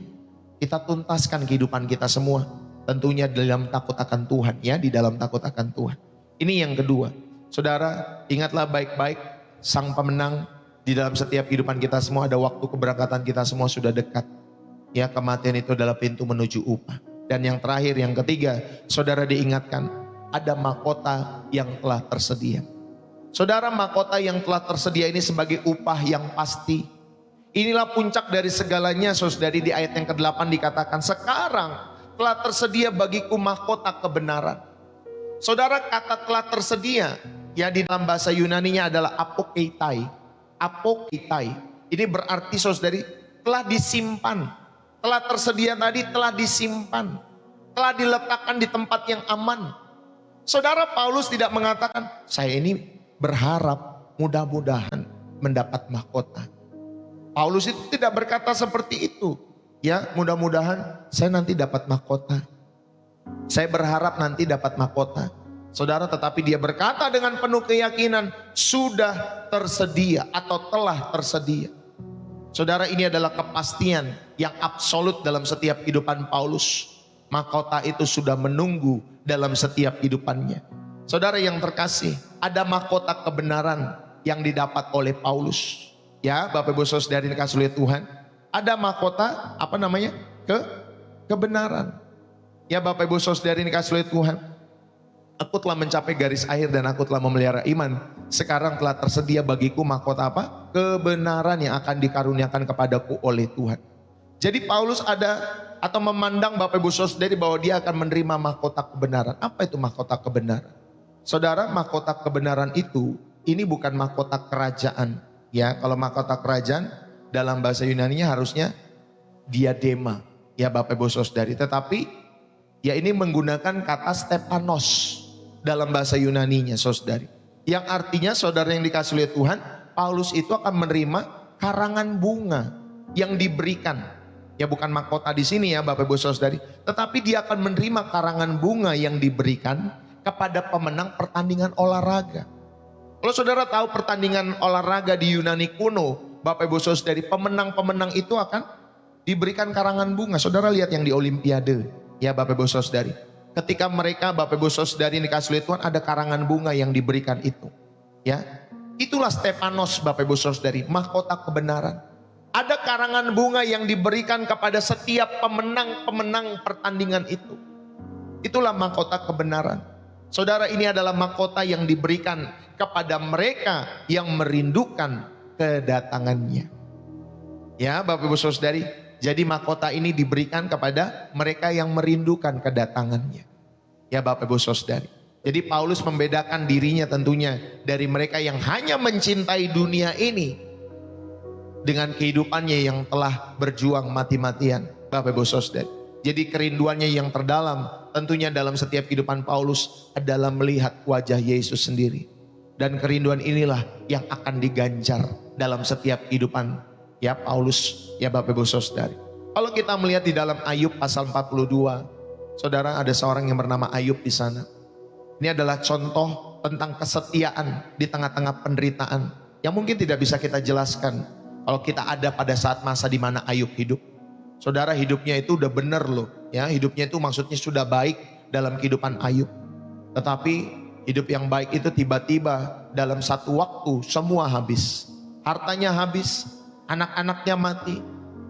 kita tuntaskan kehidupan kita semua. Tentunya dalam takut akan Tuhan, ya, di dalam takut akan Tuhan. Ini yang kedua. Saudara, ingatlah baik-baik, Sang Pemenang di dalam setiap kehidupan kita semua, ada waktu keberangkatan kita semua sudah dekat. Ya, kematian itu adalah pintu menuju upah. Dan yang terakhir, yang ketiga, saudara diingatkan, ada mahkota yang telah tersedia. Saudara, mahkota yang telah tersedia ini sebagai upah yang pasti. Inilah puncak dari segalanya, saudari. Di ayat yang ke-8 dikatakan, sekarang telah tersedia bagiku mahkota kebenaran. Saudara, kata telah tersedia, ya di dalam bahasa Yunaninya adalah apokeitai. Apokeitai. Ini berarti saudari, telah disimpan. Telah tersedia tadi, telah disimpan. Telah diletakkan di tempat yang aman. Saudara, Paulus tidak mengatakan, saya ini berharap mudah-mudahan mendapat mahkota. Paulus itu tidak berkata seperti itu. Ya, mudah-mudahan saya nanti dapat mahkota. Saya berharap nanti dapat mahkota. Saudara, tetapi dia berkata dengan penuh keyakinan, sudah tersedia atau telah tersedia. Saudara, ini adalah kepastian yang absolut dalam setiap kehidupan Paulus. Mahkota itu sudah menunggu dalam setiap kehidupannya. Saudara yang terkasih, ada mahkota kebenaran yang didapat oleh Paulus. Ya, Bapak Ibu Saudari dikasih oleh Tuhan. Ada mahkota, apa namanya? Kebenaran. Ya Bapak Ibu Saudari dikasih oleh Tuhan. Aku telah mencapai garis akhir dan aku telah memelihara iman. Sekarang telah tersedia bagiku mahkota apa? Kebenaran yang akan dikaruniakan kepadaku oleh Tuhan. Jadi Paulus ada atau memandang Bapak Ibu Saudari bahwa dia akan menerima mahkota kebenaran. Apa itu mahkota kebenaran? Saudara, mahkota kebenaran itu ini bukan mahkota kerajaan. Ya, kalau mahkota kerajaan dalam bahasa Yunani-nya harusnya diadema. Ya Bapak Ibu Saudari, tetapi ya ini menggunakan kata Stepanos dalam bahasa Yunani-nya Saudari. Yang artinya saudara yang dikasih oleh Tuhan, Paulus itu akan menerima karangan bunga yang diberikan. Ya bukan mahkota di sini ya Bapak Ibu Saudari, tetapi dia akan menerima karangan bunga yang diberikan kepada pemenang pertandingan olahraga. Kalau saudara tahu pertandingan olahraga di Yunani kuno, Bapak Ibu Saudari, pemenang-pemenang itu akan diberikan karangan bunga. Saudara lihat yang di Olimpiade, ya Bapak Ibu Saudari. Ketika mereka Bapak Ibu Saudari dikasih oleh Tuhan, ada karangan bunga yang diberikan itu. Ya, itulah Stepanos Bapak Ibu Saudari, mahkota kebenaran. Ada karangan bunga yang diberikan kepada setiap pemenang-pemenang pertandingan itu. Itulah mahkota kebenaran. Saudara, ini adalah mahkota yang diberikan kepada mereka yang merindukan kedatangannya. Ya Bapak Ibu Saudari, jadi mahkota ini diberikan kepada mereka yang merindukan kedatangannya. Ya Bapak Ibu Saudari. Jadi Paulus membedakan dirinya tentunya dari mereka yang hanya mencintai dunia ini dengan kehidupannya yang telah berjuang mati-matian, Bapak Ibu Saudari. Jadi kerinduannya yang terdalam tentunya dalam setiap kehidupan Paulus adalah melihat wajah Yesus sendiri. Dan kerinduan inilah yang akan diganjar dalam setiap kehidupan ya Paulus, ya Bapak Ibu Saudari. Kalau kita melihat di dalam Ayub pasal 42, saudara, ada seorang yang bernama Ayub di sana. Ini adalah contoh tentang kesetiaan di tengah-tengah penderitaan yang mungkin tidak bisa kita jelaskan kalau kita ada pada saat masa di mana Ayub hidup. Saudara, hidupnya itu udah benar loh, ya hidupnya itu maksudnya sudah baik dalam kehidupan Ayub. Tetapi hidup yang baik itu tiba-tiba dalam satu waktu semua habis. Hartanya habis, anak-anaknya mati.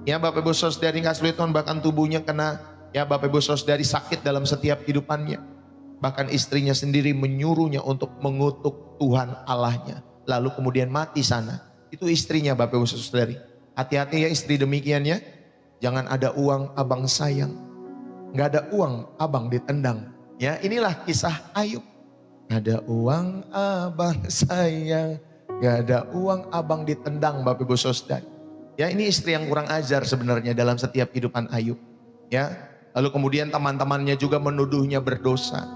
Ya Bapak Ibu Saudari kasih Tuhan, bahkan tubuhnya kena ya Bapak Ibu Saudari sakit dalam setiap kehidupannya. Bahkan istrinya sendiri menyuruhnya untuk mengutuk Tuhan Allahnya. Lalu kemudian mati sana. Itu istrinya Bapak Ibu Saudari. Hati-hati ya istri demikian ya. Jangan ada uang abang sayang. Gak ada uang abang ditendang. Ya inilah kisah Ayub. Gak ada uang abang sayang. Gak ada uang abang ditendang Bapak Ibu Saudari. Ya ini istri yang kurang ajar sebenarnya dalam setiap kehidupan Ayub. Ya, lalu kemudian teman-temannya juga menuduhnya berdosa.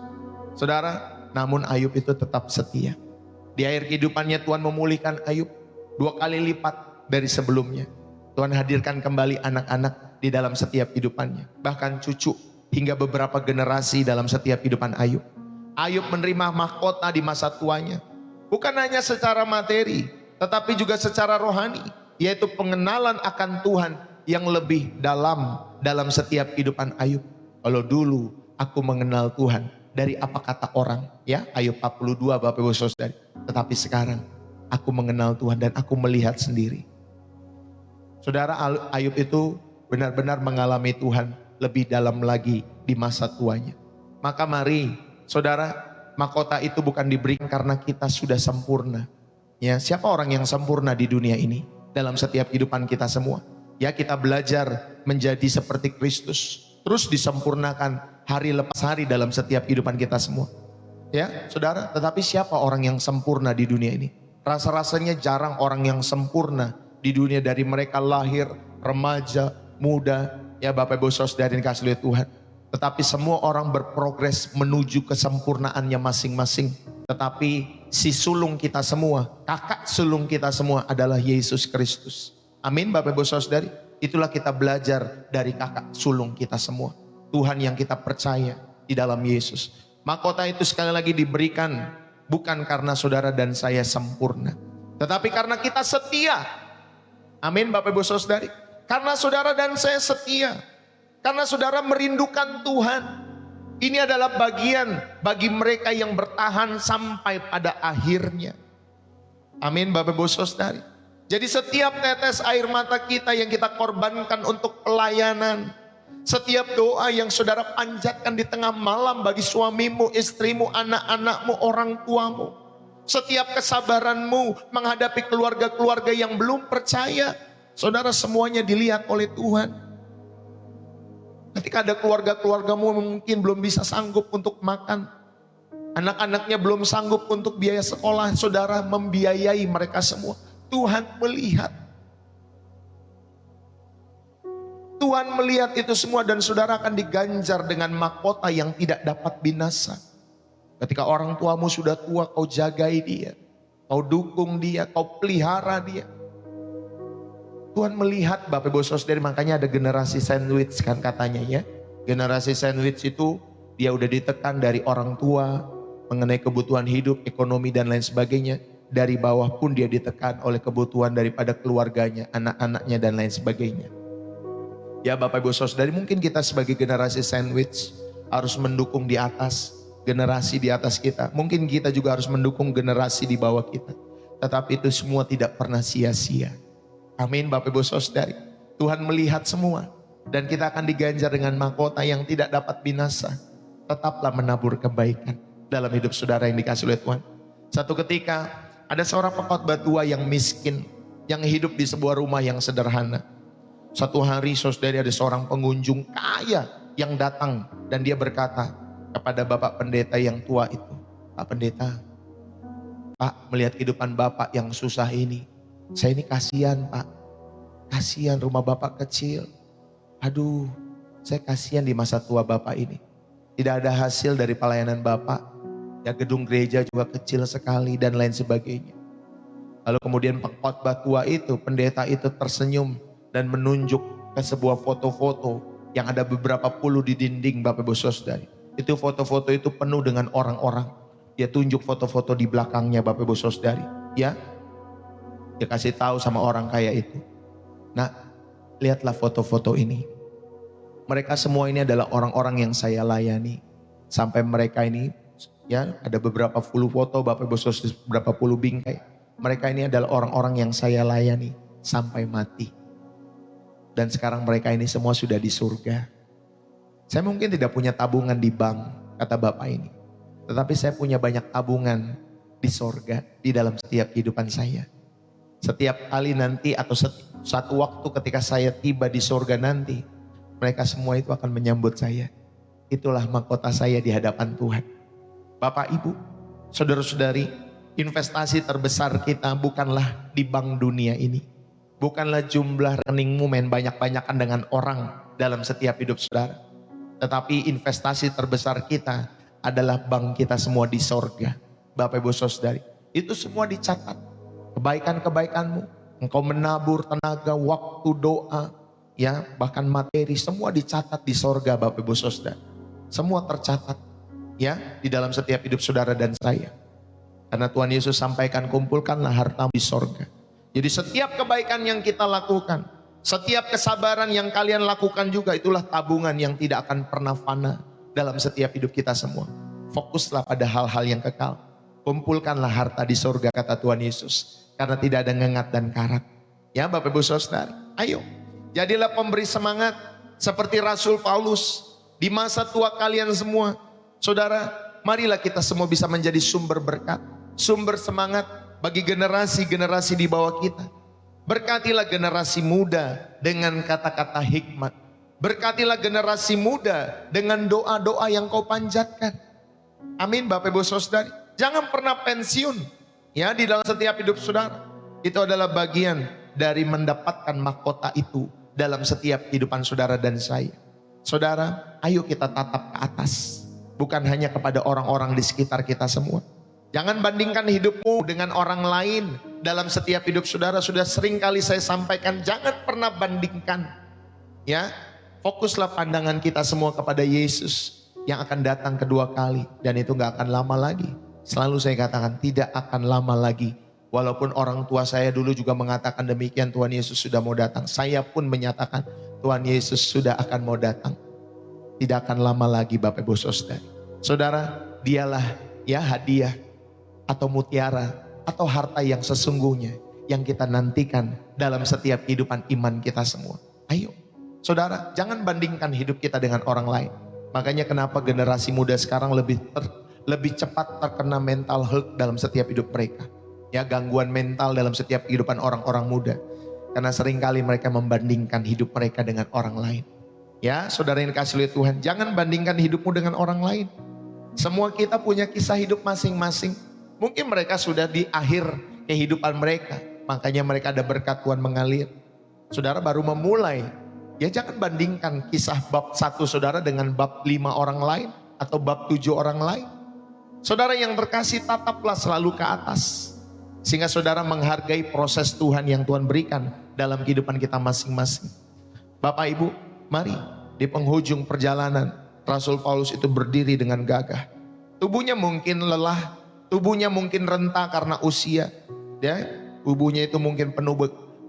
Saudara, namun Ayub itu tetap setia. Di akhir kehidupannya Tuhan memulihkan Ayub 2 kali lipat dari sebelumnya. Tuhan hadirkan kembali anak-anak di dalam setiap kehidupannya. Bahkan cucu hingga beberapa generasi dalam setiap kehidupan Ayub. Ayub menerima mahkota di masa tuanya. Bukan hanya secara materi, tetapi juga secara rohani. Yaitu pengenalan akan Tuhan yang lebih dalam setiap kehidupan Ayub. Kalau dulu aku mengenal Tuhan dari apa kata orang. Ya Ayub 42 Bapak Ibu Saudari. Tetapi sekarang aku mengenal Tuhan dan aku melihat sendiri. Saudara, Ayub itu benar-benar mengalami Tuhan lebih dalam lagi di masa tuanya. Maka mari saudara, mahkota itu bukan diberikan karena kita sudah sempurna. Ya, siapa orang yang sempurna di dunia ini? Dalam setiap kehidupan kita semua. Ya, kita belajar menjadi seperti Kristus. Terus disempurnakan hari lepas hari dalam setiap kehidupan kita semua. Ya, saudara, tetapi siapa orang yang sempurna di dunia ini? Rasa-rasanya jarang orang yang sempurna di dunia, dari mereka lahir, remaja, muda, ya Bapak Ibu Saudari yang dikasihi oleh Tuhan. Tetapi semua orang berprogres menuju kesempurnaannya masing-masing. Tetapi si sulung kita semua, kakak sulung kita semua adalah Yesus Kristus. Amin Bapak Ibu Saudari. Itulah kita belajar dari kakak sulung kita semua. Tuhan yang kita percaya di dalam Yesus. Mahkota itu sekali lagi diberikan bukan karena saudara dan saya sempurna, tetapi karena kita setia. Amin Bapak Ibu Saudari. Karena saudara dan saya setia. Karena saudara merindukan Tuhan. Ini adalah bagian bagi mereka yang bertahan sampai pada akhirnya. Amin Bapak Ibu Saudari. Jadi setiap tetes air mata kita yang kita korbankan untuk pelayanan. Setiap doa yang saudara panjatkan di tengah malam bagi suamimu, istrimu, anak-anakmu, orang tuamu. Setiap kesabaranmu menghadapi keluarga-keluarga yang belum percaya. Saudara, semuanya dilihat oleh Tuhan. Ketika ada keluarga-keluargamu yang mungkin belum bisa sanggup untuk makan, anak-anaknya belum sanggup untuk biaya sekolah, saudara membiayai mereka semua. Tuhan melihat. Tuhan melihat itu semua dan saudara akan diganjar dengan mahkota yang tidak dapat binasa. Ketika orang tuamu sudah tua, kau jagai dia, kau dukung dia, kau pelihara dia. Tuhan melihat Bapak Ibu Saudara, makanya ada generasi sandwich kan katanya ya. Generasi sandwich itu dia udah ditekan dari orang tua mengenai kebutuhan hidup, ekonomi dan lain sebagainya. Dari bawah pun dia ditekan oleh kebutuhan daripada keluarganya, anak-anaknya dan lain sebagainya. Ya Bapak Ibu Saudara, mungkin kita sebagai generasi sandwich harus mendukung di atas, generasi di atas kita. Mungkin kita juga harus mendukung generasi di bawah kita. Tetapi itu semua tidak pernah sia-sia. Amin Bapak Ibu Saudara. Tuhan melihat semua. Dan kita akan diganjar dengan mahkota yang tidak dapat binasa. Tetaplah menabur kebaikan dalam hidup saudara yang dikasih oleh Tuhan. Satu ketika ada seorang pengkhotbah tua yang miskin, yang hidup di sebuah rumah yang sederhana. Satu hari saudara ada seorang pengunjung kaya yang datang dan dia berkata kepada Bapak Pendeta yang tua itu, Pak Pendeta, Pak melihat kehidupan Bapak yang susah ini, saya ini kasihan Pak, kasihan rumah Bapak kecil, aduh saya kasihan di masa tua Bapak ini, tidak ada hasil dari pelayanan Bapak, ya gedung gereja juga kecil sekali dan lain sebagainya. Lalu kemudian pengkhotbah tua itu, pendeta itu tersenyum dan menunjuk ke sebuah foto-foto yang ada beberapa puluh di dinding Bapak Ibu Saudara. Itu foto-foto itu penuh dengan orang-orang. Dia tunjuk foto-foto di belakangnya Bapak Ibu Saudara. Ya, dia kasih tahu sama orang kaya itu. Nah, lihatlah foto-foto ini. Mereka semua ini adalah orang-orang yang saya layani. Sampai mereka ini, ya ada beberapa puluh foto Bapak Ibu Saudara, beberapa puluh bingkai. Mereka ini adalah orang-orang yang saya layani sampai mati. Dan sekarang mereka ini semua sudah di surga. Saya mungkin tidak punya tabungan di bank, kata Bapak ini. Tetapi saya punya banyak tabungan di surga, di dalam setiap kehidupan saya. Setiap kali nanti atau satu waktu ketika saya tiba di surga nanti, mereka semua itu akan menyambut saya. Itulah mahkota saya di hadapan Tuhan. Bapak Ibu, saudara-saudari, investasi terbesar kita bukanlah di bank dunia ini. Bukanlah jumlah rekeningmu main banyak-banyakan dengan orang dalam setiap hidup saudara. Tetapi investasi terbesar kita adalah bank kita semua di sorga. Bapak Ibu Saudari, itu semua dicatat. Kebaikan-kebaikanmu, engkau menabur tenaga, waktu, doa, ya bahkan materi, semua dicatat di sorga Bapak Ibu Saudari. Semua tercatat ya di dalam setiap hidup saudara dan saya. Karena Tuhan Yesus sampaikan, kumpulkanlah hartamu di sorga. Jadi setiap kebaikan yang kita lakukan, setiap kesabaran yang kalian lakukan juga, itulah tabungan yang tidak akan pernah fana dalam setiap hidup kita semua. Fokuslah pada hal-hal yang kekal. Kumpulkanlah harta di surga, kata Tuhan Yesus. Karena tidak ada ngengat dan karat. Ya Bapak Ibu Saudara, ayo. Jadilah pemberi semangat seperti Rasul Paulus. Di masa tua kalian semua, saudara, marilah kita semua bisa menjadi sumber berkat, sumber semangat bagi generasi-generasi di bawah kita. Berkatilah generasi muda dengan kata-kata hikmat. Berkatilah generasi muda dengan doa-doa yang kau panjatkan. Amin Bapak Ibu Saudari. Jangan pernah pensiun ya di dalam setiap hidup saudara. Itu adalah bagian dari mendapatkan mahkota itu dalam setiap kehidupan saudara dan saya. Saudara, ayo kita tatap ke atas. Bukan hanya kepada orang-orang di sekitar kita semua. Jangan bandingkan hidupmu dengan orang lain dalam setiap hidup saudara. Sudah sering kali saya sampaikan, jangan pernah bandingkan. Ya, fokuslah pandangan kita semua kepada Yesus yang akan datang kedua kali. Dan itu gak akan lama lagi. Selalu saya katakan tidak akan lama lagi. Walaupun orang tua saya dulu juga mengatakan demikian, Tuhan Yesus sudah mau datang. Saya pun menyatakan Tuhan Yesus sudah akan mau datang. Tidak akan lama lagi Bapak Ibu Saudara. Saudara, dialah ya hadiah atau mutiara atau harta yang sesungguhnya yang kita nantikan dalam setiap kehidupan iman kita semua. Ayo saudara, jangan bandingkan hidup kita dengan orang lain. Makanya kenapa generasi muda sekarang lebih cepat terkena mental health dalam setiap hidup mereka. Ya, gangguan mental dalam setiap kehidupan orang-orang muda. Karena seringkali mereka membandingkan hidup mereka dengan orang lain. Ya, saudara yang dikasih oleh Tuhan, jangan bandingkan hidupmu dengan orang lain. Semua kita punya kisah hidup masing-masing. Mungkin mereka sudah di akhir kehidupan mereka, makanya mereka ada berkat Tuhan mengalir. Saudara baru memulai, ya jangan bandingkan kisah bab 1 saudara dengan bab 5 orang lain atau bab 7 orang lain. Saudara yang terkasih, tataplah selalu ke atas, sehingga saudara menghargai proses Tuhan yang Tuhan berikan dalam kehidupan kita masing-masing. Bapak Ibu, mari di penghujung perjalanan Rasul Paulus itu berdiri dengan gagah. Tubuhnya mungkin lelah, tubuhnya mungkin renta karena usia, ya, tubuhnya itu mungkin penuh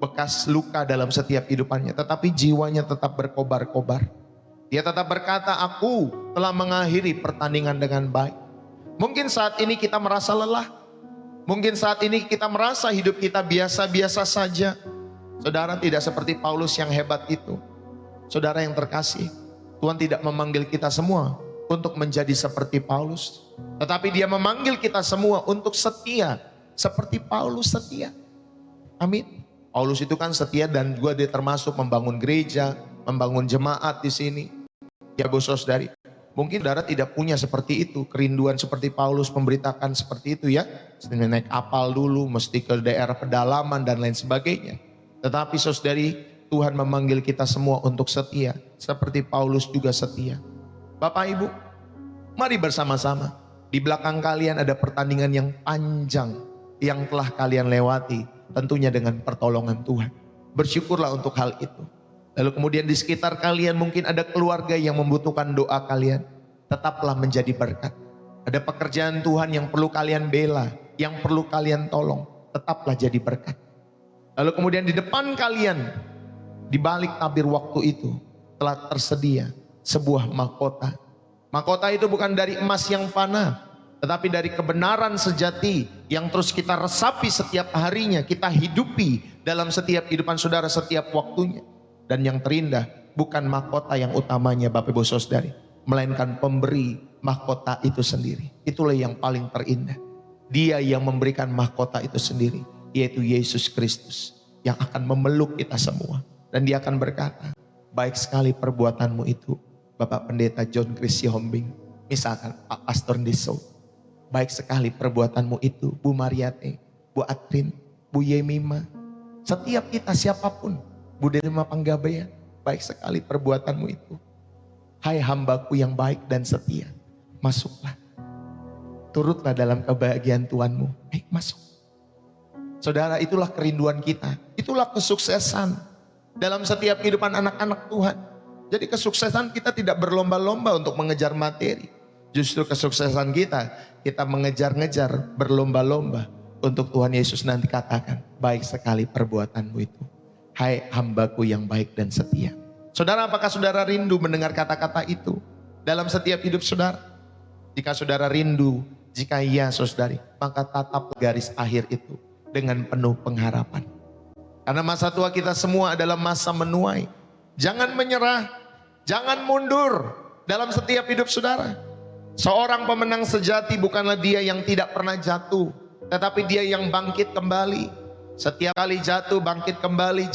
bekas luka dalam setiap kehidupannya, tetapi jiwanya tetap berkobar-kobar. Dia tetap berkata, aku telah mengakhiri pertandingan dengan baik. Mungkin saat ini kita merasa lelah, mungkin saat ini kita merasa hidup kita biasa-biasa saja. Saudara, tidak seperti Paulus yang hebat itu. Saudara yang terkasih, Tuhan tidak memanggil kita semua untuk menjadi seperti Paulus, tetapi Dia memanggil kita semua untuk setia seperti Paulus setia. Amin. Paulus itu kan setia dan juga dia termasuk membangun gereja, membangun jemaat di sini. Ya saudari, mungkin saudara tidak punya seperti itu, kerinduan seperti Paulus memberitakan seperti itu ya. Mesti naik kapal dulu, mesti ke daerah pedalaman dan lain sebagainya. Tetapi saudari, Tuhan memanggil kita semua untuk setia, seperti Paulus juga setia. Bapak Ibu, mari bersama-sama. Di belakang kalian ada pertandingan yang panjang yang telah kalian lewati, tentunya dengan pertolongan Tuhan. Bersyukurlah untuk hal itu. Lalu kemudian di sekitar kalian mungkin ada keluarga yang membutuhkan doa kalian. Tetaplah menjadi berkat. Ada pekerjaan Tuhan yang perlu kalian bela, yang perlu kalian tolong. Tetaplah jadi berkat. Lalu kemudian di depan kalian, di balik tabir waktu itu, telah tersedia sebuah mahkota. Mahkota itu bukan dari emas yang fana, tetapi dari kebenaran sejati yang terus kita resapi setiap harinya, kita hidupi dalam setiap kehidupan saudara setiap waktunya. Dan yang terindah bukan mahkota yang utamanya Bapak Ibu Saudari, melainkan pemberi mahkota itu sendiri. Itulah yang paling terindah. Dia yang memberikan mahkota itu sendiri, yaitu Yesus Kristus yang akan memeluk kita semua. Dan Dia akan berkata, baik sekali perbuatanmu itu Bapak Pendeta John Chris Sihombing, misalkan Pak Pastor Deso. Baik sekali perbuatanmu itu Bu Mariate, Bu Atrin, Bu Yemima. Setiap kita siapapun, Bu Delima Panggabean, baik sekali perbuatanmu itu. Hai hambaku yang baik dan setia, masuklah. Turutlah dalam kebahagiaan Tuhanmu. Masuk. Saudara, itulah kerinduan kita. Itulah kesuksesan dalam setiap kehidupan anak-anak Tuhan. Jadi kesuksesan kita tidak berlomba-lomba untuk mengejar materi. Justru kesuksesan kita mengejar-ngejar, berlomba-lomba untuk Tuhan Yesus nanti katakan, baik sekali perbuatanmu itu. Hai hambaku yang baik dan setia. Saudara, apakah saudara rindu mendengar kata-kata itu dalam setiap hidup saudara? Jika saudara rindu, jika iya saudari, maka tatap garis akhir itu dengan penuh pengharapan. Karena masa tua kita semua adalah masa menuai. Jangan menyerah, jangan mundur dalam setiap hidup saudara. Seorang pemenang sejati bukanlah dia yang tidak pernah jatuh, tetapi dia yang bangkit kembali. Setiap kali jatuh, bangkit kembali,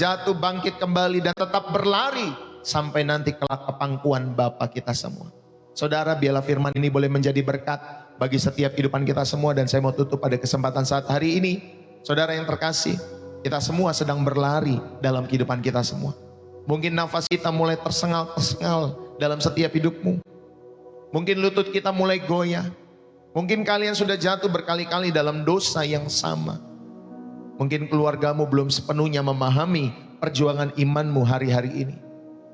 dan tetap berlari sampai nanti kelak ke pangkuan Bapa kita semua. Saudara, biarlah firman ini boleh menjadi berkat bagi setiap kehidupan kita semua. Dan saya mau tutup pada kesempatan saat hari ini. Saudara yang terkasih, kita semua sedang berlari dalam kehidupan kita semua. Mungkin nafas kita mulai tersengal-tersengal dalam setiap hidupmu. Mungkin lutut kita mulai goyah. Mungkin kalian sudah jatuh berkali-kali dalam dosa yang sama. Mungkin keluargamu belum sepenuhnya memahami perjuangan imanmu hari-hari ini.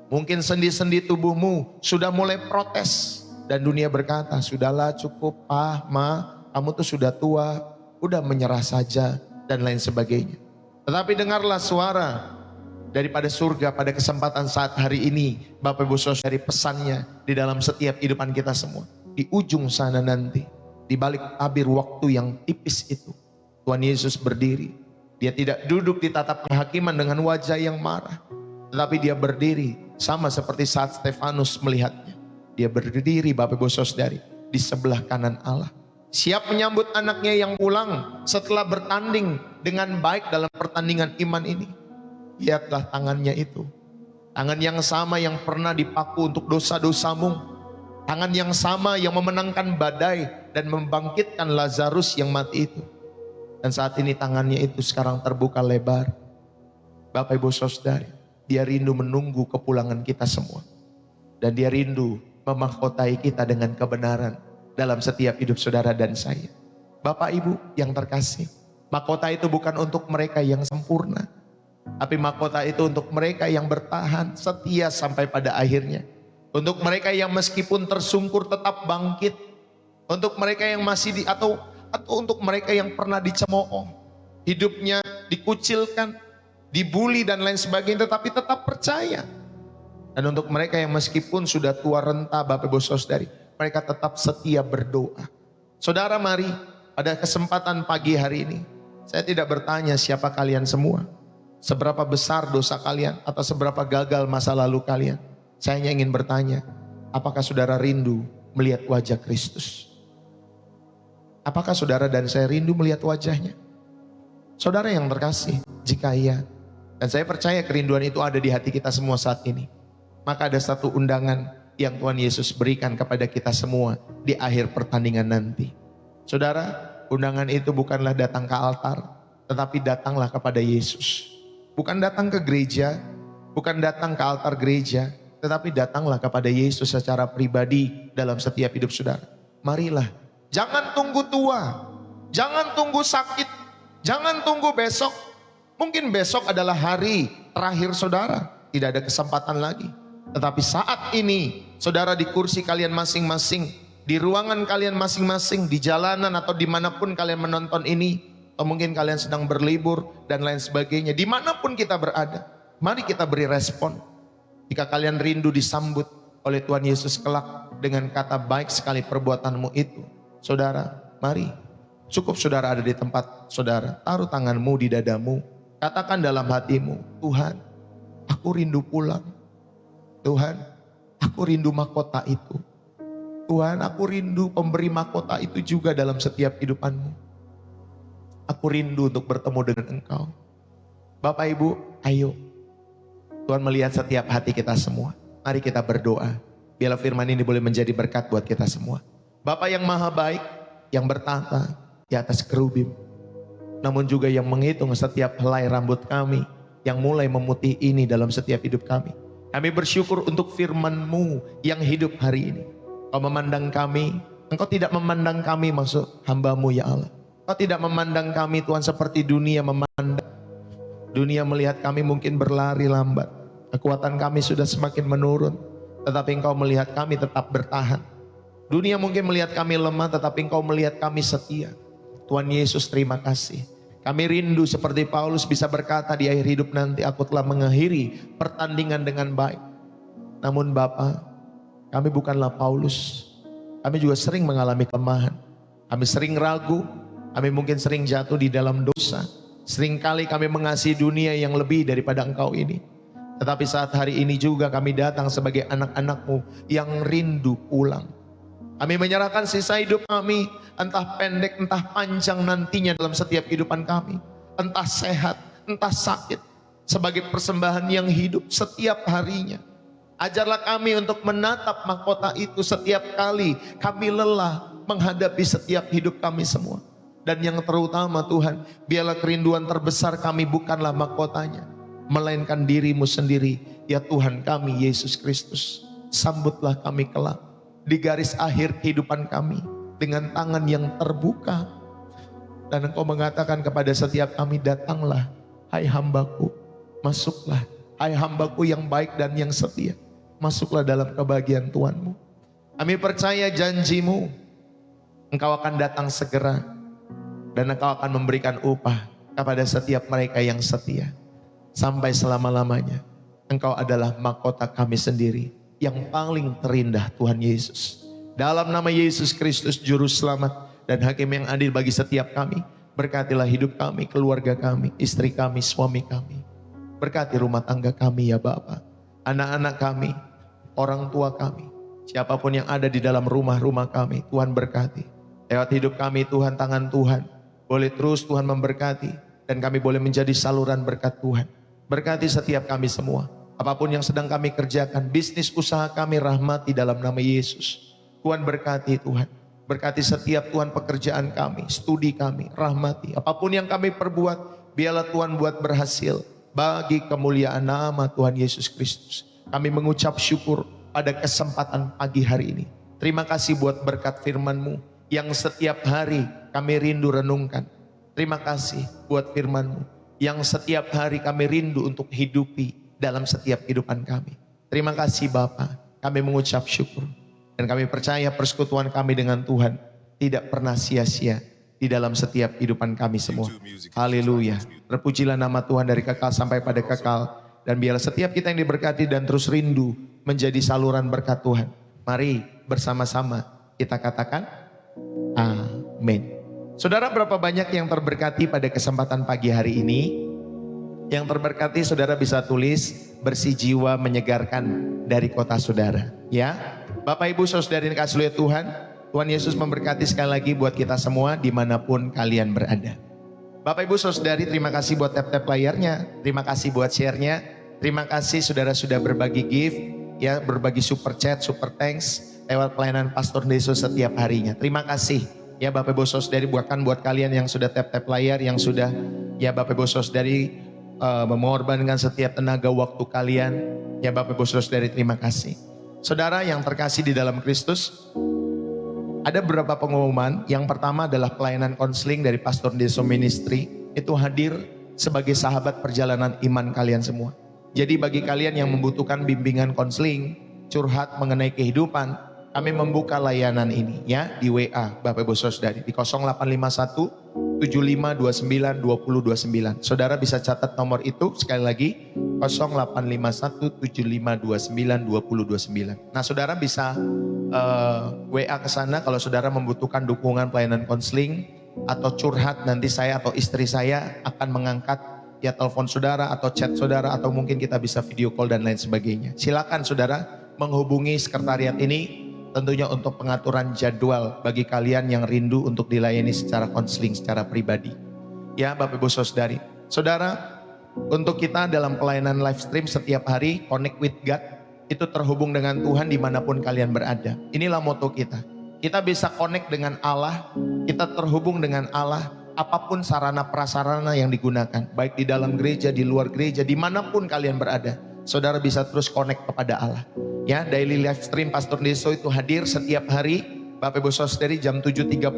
Mungkin sendi-sendi tubuhmu sudah mulai protes. Dan dunia berkata, sudahlah cukup Ma, kamu tuh sudah tua, udah menyerah saja, dan lain sebagainya. Tetapi dengarlah suara daripada surga pada kesempatan saat hari ini. Bapak Ibu Saudara, dari pesannya di dalam setiap kehidupan kita semua. Di ujung sana nanti, di balik tabir waktu yang tipis itu, Tuhan Yesus berdiri. Dia tidak duduk di tatap kehakiman dengan wajah yang marah, tetapi dia berdiri sama seperti saat Stefanus melihatnya. Dia berdiri Bapak Ibu Saudari di sebelah kanan Allah, siap menyambut anaknya yang pulang setelah bertanding dengan baik dalam pertandingan iman ini. Lihatlah tangannya itu, Tangan yang sama yang pernah dipaku untuk dosa-dosamu. Tangan yang sama yang memenangkan badai dan membangkitkan Lazarus yang mati itu. Dan saat ini tangannya itu sekarang terbuka lebar. Bapak Ibu Saudara, dia rindu menunggu kepulangan kita semua. Dan dia rindu memahkotai kita dengan kebenaran dalam setiap hidup saudara dan saya. Bapak Ibu yang terkasih, mahkota itu bukan untuk mereka yang sempurna, tapi mahkota itu untuk mereka yang bertahan setia sampai pada akhirnya. Untuk mereka yang meskipun tersungkur tetap bangkit. Untuk mereka yang masih atau untuk mereka yang pernah dicemooh, hidupnya dikucilkan, dibully dan lain sebagainya, tetapi tetap percaya. Dan untuk mereka yang meskipun sudah tua renta, Bapak Ibu Saudari, mereka tetap setia berdoa. Saudara, mari pada kesempatan pagi hari ini, saya tidak bertanya siapa kalian semua, seberapa besar dosa kalian, atau seberapa gagal masa lalu kalian. Saya hanya ingin bertanya, apakah saudara rindu melihat wajah Kristus? Apakah saudara dan saya rindu melihat wajahnya? Saudara yang terkasih, jika iya, dan saya percaya kerinduan itu ada di hati kita semua saat ini, maka ada satu undangan yang Tuhan Yesus berikan kepada kita semua di akhir pertandingan nanti. Saudara, undangan itu bukanlah datang ke altar, tetapi datanglah kepada Yesus. Bukan datang ke gereja, bukan datang ke altar gereja, tetapi datanglah kepada Yesus secara pribadi dalam setiap hidup saudara. Marilah, jangan tunggu tua, jangan tunggu sakit, jangan tunggu besok. Mungkin besok adalah hari terakhir saudara, tidak ada kesempatan lagi. Tetapi saat ini, saudara di kursi kalian masing-masing, di ruangan kalian masing-masing, di jalanan atau dimanapun kalian menonton ini, atau mungkin kalian sedang berlibur dan lain sebagainya, dimanapun kita berada, mari kita beri respon. Jika kalian rindu disambut oleh Tuhan Yesus kelak dengan kata baik sekali perbuatanmu itu, saudara, mari. Cukup saudara ada di tempat saudara, taruh tanganmu di dadamu, katakan dalam hatimu, Tuhan, aku rindu pulang. Tuhan, aku rindu mahkota itu. Tuhan, aku rindu pemberi mahkota itu juga dalam setiap kehidupanmu. Aku rindu untuk bertemu dengan Engkau. Bapak Ibu, ayo. Tuhan melihat setiap hati kita semua. Mari kita berdoa. Biarlah firman ini boleh menjadi berkat buat kita semua. Bapa yang maha baik, yang bertahta di atas kerubim, namun juga yang menghitung setiap helai rambut kami, yang mulai memutih ini dalam setiap hidup kami. Kami bersyukur untuk firman-Mu yang hidup hari ini. Kau memandang kami, Engkau tidak memandang kami maksud hamba-Mu ya Allah. Kau tidak memandang kami Tuhan seperti dunia memandang. Dunia melihat kami mungkin berlari lambat. Kekuatan kami sudah semakin menurun. Tetapi Engkau melihat kami tetap bertahan. Dunia mungkin melihat kami lemah, tetapi Engkau melihat kami setia. Tuhan Yesus, terima kasih. Kami rindu seperti Paulus bisa berkata di akhir hidup nanti, aku telah mengakhiri pertandingan dengan baik. Namun Bapa, kami bukanlah Paulus. Kami juga sering mengalami kelemahan. Kami sering ragu, kami mungkin sering jatuh di dalam dosa. Seringkali kami mengasihi dunia yang lebih daripada Engkau ini. Tetapi saat hari ini juga kami datang sebagai anak-anak-Mu yang rindu pulang. Kami menyerahkan sisa hidup kami, entah pendek, entah panjang nantinya dalam setiap kehidupan kami. Entah sehat, entah sakit, sebagai persembahan yang hidup setiap harinya. Ajarlah kami untuk menatap mahkota itu setiap kali kami lelah menghadapi setiap hidup kami semua. Dan yang terutama Tuhan, biarlah kerinduan terbesar kami bukanlah mahkotanya, melainkan diri-Mu sendiri, ya Tuhan kami Yesus Kristus. Sambutlah kami kelak di garis akhir kehidupan kami dengan tangan yang terbuka. Dan Engkau mengatakan kepada setiap kami, datanglah hai hambaku, masuklah hai hambaku yang baik dan yang setia, masuklah dalam kebahagiaan Tuhan-Mu. Kami percaya janji-Mu, Engkau akan datang segera, dan Engkau akan memberikan upah kepada setiap mereka yang setia sampai selama-lamanya. Engkau adalah mahkota kami sendiri yang paling terindah, Tuhan Yesus. Dalam nama Yesus Kristus Juru Selamat dan Hakim yang adil bagi setiap kami, berkatilah hidup kami, keluarga kami, istri kami, suami kami. Berkati rumah tangga kami ya Bapa, anak-anak kami, orang tua kami, siapapun yang ada di dalam rumah-rumah kami, Tuhan berkati. Lewat hidup kami Tuhan, tangan Tuhan boleh terus Tuhan memberkati, dan kami boleh menjadi saluran berkat Tuhan. Berkati setiap kami semua. Apapun yang sedang kami kerjakan, bisnis usaha kami rahmati dalam nama Yesus. Tuhan berkati Tuhan. Berkati setiap Tuhan pekerjaan kami, studi kami, rahmati. Apapun yang kami perbuat, biarlah Tuhan buat berhasil. Bagi kemuliaan nama Tuhan Yesus Kristus. Kami mengucap syukur pada kesempatan pagi hari ini. Terima kasih buat berkat firman-Mu yang setiap hari kami rindu renungkan. Terima kasih buat firman-Mu yang setiap hari kami rindu untuk hidupi dalam setiap kehidupan kami. Terima kasih Bapa, kami mengucap syukur. Dan kami percaya persekutuan kami dengan Tuhan tidak pernah sia-sia di dalam setiap kehidupan kami semua. Haleluya. Terpujilah nama Tuhan dari kekal sampai pada kekal. Dan biarlah setiap kita yang diberkati dan terus rindu menjadi saluran berkat Tuhan. Mari bersama-sama kita katakan amin. Saudara, berapa banyak yang terberkati pada kesempatan pagi hari ini? Yang terberkati saudara bisa tulis bersih jiwa menyegarkan dari kota saudara. Ya, Bapak Ibu saudari yang kasih Tuhan, Tuhan Yesus memberkati sekali lagi buat kita semua dimanapun kalian berada. Bapak Ibu saudari, terima kasih buat tap-tap layarnya, terima kasih buat share-nya, terima kasih saudara sudah berbagi gift, ya berbagi super chat, super thanks lewat pelayanan Pastor Yesus setiap harinya. Terima kasih ya Bapak Ibu saudari, bahkan buat kalian yang sudah tap-tap layar, yang sudah ya Bapak Ibu saudari mengorbankan setiap tenaga waktu kalian, ya Bapak Ibu saudari, terima kasih. Saudara yang terkasih di dalam Kristus, ada beberapa pengumuman. Yang pertama adalah pelayanan konseling dari Pastor Deso Ministry. Itu hadir sebagai sahabat perjalanan iman kalian semua. Jadi bagi kalian yang membutuhkan bimbingan konseling, curhat mengenai kehidupan, kami membuka layanan ini ya di WA Bapak Ibu Saudari di 0851 7529 2029. Saudara bisa catat nomor itu sekali lagi 0851 7529 2029. Nah, saudara bisa WA ke sana kalau saudara membutuhkan dukungan pelayanan konseling atau curhat. Nanti saya atau istri saya akan mengangkat ya telepon saudara atau chat saudara, atau mungkin kita bisa video call dan lain sebagainya. Silakan saudara menghubungi sekretariat ini tentunya untuk pengaturan jadwal bagi kalian yang rindu untuk dilayani secara konseling secara pribadi. Ya Bapak Ibu Saudari. Saudara, untuk kita dalam pelayanan live stream setiap hari, Connect with God, itu terhubung dengan Tuhan dimanapun kalian berada. Inilah moto kita. Kita bisa connect dengan Allah, kita terhubung dengan Allah, apapun sarana prasarana yang digunakan. Baik di dalam gereja, di luar gereja, dimanapun kalian berada. Saudara bisa terus connect kepada Allah. Ya, daily live stream Pastor Deso itu hadir setiap hari Bapak Ibu Saudari jam 7.30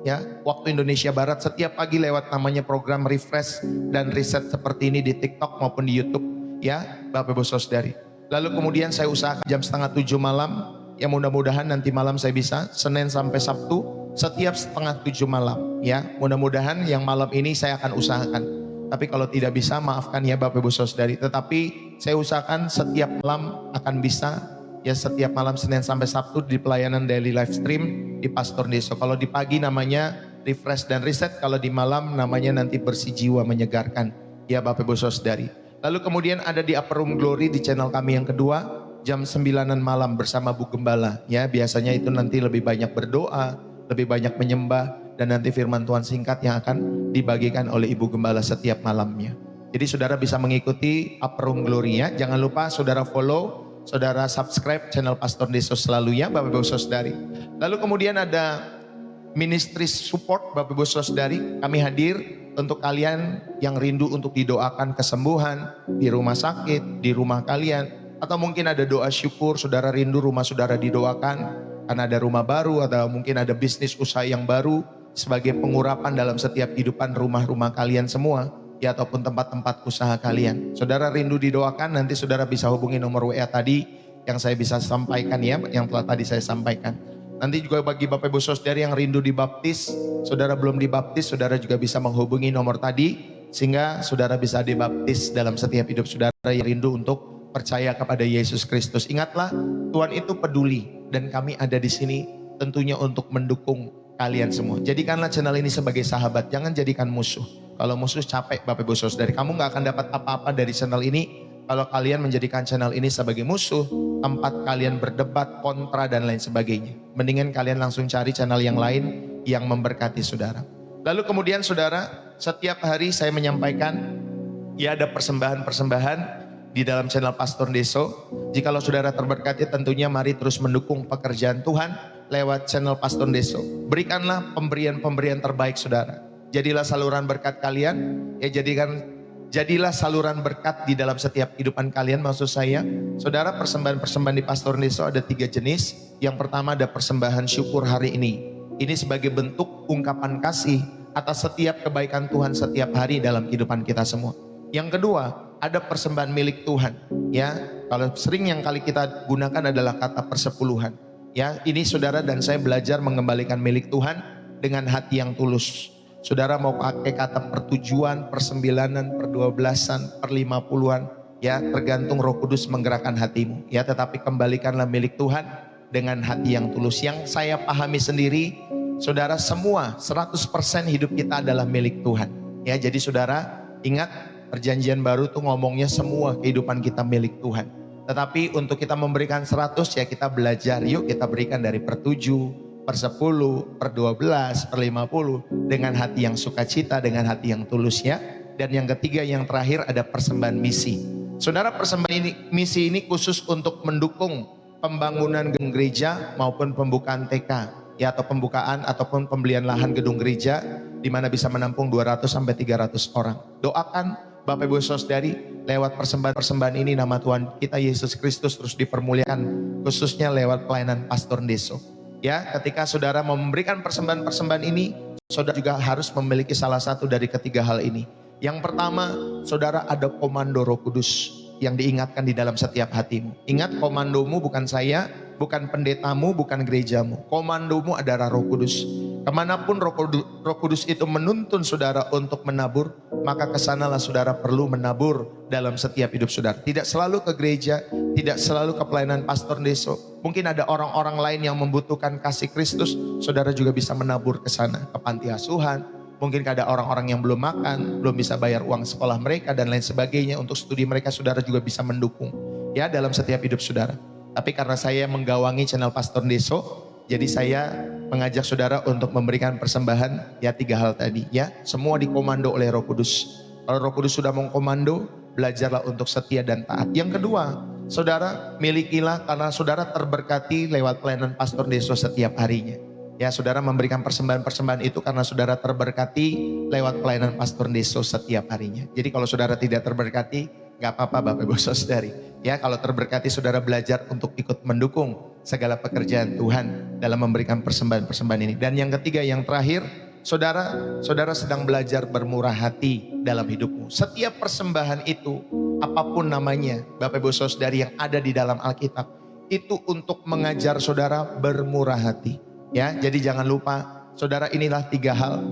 ya, waktu Indonesia Barat, setiap pagi lewat namanya program refresh dan riset seperti ini di TikTok maupun di YouTube ya Bapak Ibu Saudari. Lalu kemudian saya usahakan jam 6:30 malam, ya mudah-mudahan nanti malam saya bisa, Senin sampai Sabtu setiap 6:30 malam ya. Mudah-mudahan yang malam ini saya akan usahakan. Tapi kalau tidak bisa, maafkan ya Bapak Ibu Saudari. Tetapi saya usahakan setiap malam akan bisa, ya setiap malam Senin sampai Sabtu di pelayanan daily live stream di Pastor Deso. Kalau di pagi namanya refresh dan reset, kalau di malam namanya nanti bersih jiwa menyegarkan ya Bapak Ibu Saudari. Lalu kemudian ada di Upper Room Glory di channel kami yang kedua, jam 9 malam bersama Bu Gembala. Ya biasanya itu nanti lebih banyak berdoa, lebih banyak menyembah, dan nanti firman Tuhan singkat yang akan dibagikan oleh Ibu Gembala setiap malamnya. Jadi saudara bisa mengikuti Upper Room Glory ya. Jangan lupa saudara follow, saudara subscribe channel Pastor Deso selalu ya Bapak Ibu Saudari. Lalu kemudian ada ministry support Bapak Ibu Saudari. Kami hadir untuk kalian yang rindu untuk didoakan kesembuhan di rumah sakit, di rumah kalian. Atau mungkin ada doa syukur, saudara rindu rumah saudara didoakan karena ada rumah baru, atau mungkin ada bisnis usaha yang baru sebagai pengurapan dalam setiap kehidupan rumah-rumah kalian semua, ya ataupun tempat-tempat usaha kalian. Saudara rindu didoakan, nanti saudara bisa hubungi nomor WA tadi yang saya bisa sampaikan ya, yang telah tadi saya sampaikan. Nanti juga bagi Bapak Ibu Saudari yang rindu dibaptis, saudara belum dibaptis, saudara juga bisa menghubungi nomor tadi sehingga saudara bisa dibaptis dalam setiap hidup saudara yang rindu untuk percaya kepada Yesus Kristus. Ingatlah, Tuhan itu peduli dan kami ada di sini tentunya untuk mendukung kalian semua. Jadikanlah channel ini sebagai sahabat, jangan jadikan musuh. Kalau musuh capek Bapak Ibu Saudari, kamu gak akan dapat apa-apa dari channel ini kalau kalian menjadikan channel ini sebagai musuh, tempat kalian berdebat, kontra dan lain sebagainya. Mendingan kalian langsung cari channel yang lain yang memberkati saudara. Lalu kemudian saudara, setiap hari saya menyampaikan ya ada persembahan-persembahan di dalam channel Pastor Deso. Jikalau saudara terberkati, tentunya mari terus mendukung pekerjaan Tuhan lewat channel Pastor Deso. Berikanlah pemberian-pemberian terbaik saudara. Jadilah saluran berkat kalian, ya jadilah saluran berkat di dalam setiap kehidupan kalian. Maksud saya, saudara, persembahan-persembahan di Pastor Deso ada 3 jenis. Yang pertama ada persembahan syukur hari ini. Ini sebagai bentuk ungkapan kasih atas setiap kebaikan Tuhan setiap hari dalam kehidupan kita semua. Yang kedua, ada persembahan milik Tuhan. Ya, kalau sering yang kali kita gunakan adalah kata persepuluhan. Ya, ini saudara dan saya belajar mengembalikan milik Tuhan dengan hati yang tulus. Saudara mau pakai kata pertujuan, persembilanan, perdua-belasan, perlima-puluhan, ya tergantung Roh Kudus menggerakkan hatimu. Ya, tetapi kembalikanlah milik Tuhan dengan hati yang tulus. Yang saya pahami sendiri, saudara, semua 100% hidup kita adalah milik Tuhan. Ya, jadi saudara ingat, perjanjian baru tuh ngomongnya semua kehidupan kita milik Tuhan. Tetapi untuk kita memberikan 100, ya kita belajar, yuk kita berikan dari per 7, per 10, per 12, per 50 dengan hati yang sukacita, dengan hati yang tulus ya. Dan yang ketiga, yang terakhir ada persembahan misi. Saudara, persembahan misi ini khusus untuk mendukung pembangunan gedung gereja maupun pembukaan TK ya, atau pembukaan ataupun pembelian lahan gedung gereja di mana bisa menampung 200 sampai 300 orang. Doakan Bapak Ibu Saudari, lewat persembahan ini nama Tuhan kita Yesus Kristus terus dipermuliakan, khususnya lewat pelayanan Pastor Deso. Ya, ketika saudara mau memberikan persembahan-persembahan ini, saudara juga harus memiliki salah satu dari ketiga hal ini. Yang pertama, saudara ada komando Roh Kudus yang diingatkan di dalam setiap hatimu. Ingat, komandomu bukan saya, bukan pendetamu, bukan gerejamu. Komandomu adalah Roh Kudus. Kemanapun Roh Kudus itu menuntun saudara untuk menabur, maka kesanalah saudara perlu menabur dalam setiap hidup saudara. Tidak selalu ke gereja, tidak selalu ke pelayanan Pastor Deso. Mungkin ada orang-orang lain yang membutuhkan kasih Kristus, saudara juga bisa menabur ke sana, ke panti asuhan. Mungkin ada orang-orang yang belum makan, belum bisa bayar uang sekolah mereka dan lain sebagainya. Untuk studi mereka, saudara juga bisa mendukung ya dalam setiap hidup saudara. Tapi karena saya menggawangi channel Pastor Deso, jadi saya mengajak saudara untuk memberikan persembahan ya 3 hal tadi ya. Semua dikomando oleh Roh Kudus. Kalau Roh Kudus sudah mengkomando, belajarlah untuk setia dan taat. Yang kedua, saudara milikilah karena saudara terberkati lewat pelayanan Pastor Deso setiap harinya. Ya, saudara memberikan persembahan-persembahan itu karena saudara terberkati lewat pelayanan Pastor Deso setiap harinya. Jadi kalau saudara tidak terberkati, gak apa-apa Bapak Ibu Saudari. Ya, kalau terberkati saudara belajar untuk ikut mendukung segala pekerjaan Tuhan dalam memberikan persembahan-persembahan ini. Dan yang ketiga, yang terakhir, saudara sedang belajar bermurah hati dalam hidupmu. Setiap persembahan itu, apapun namanya, Bapak Ibu Saudari yang ada di dalam Alkitab, itu untuk mengajar saudara bermurah hati. Ya, jadi jangan lupa, saudara, inilah 3 hal.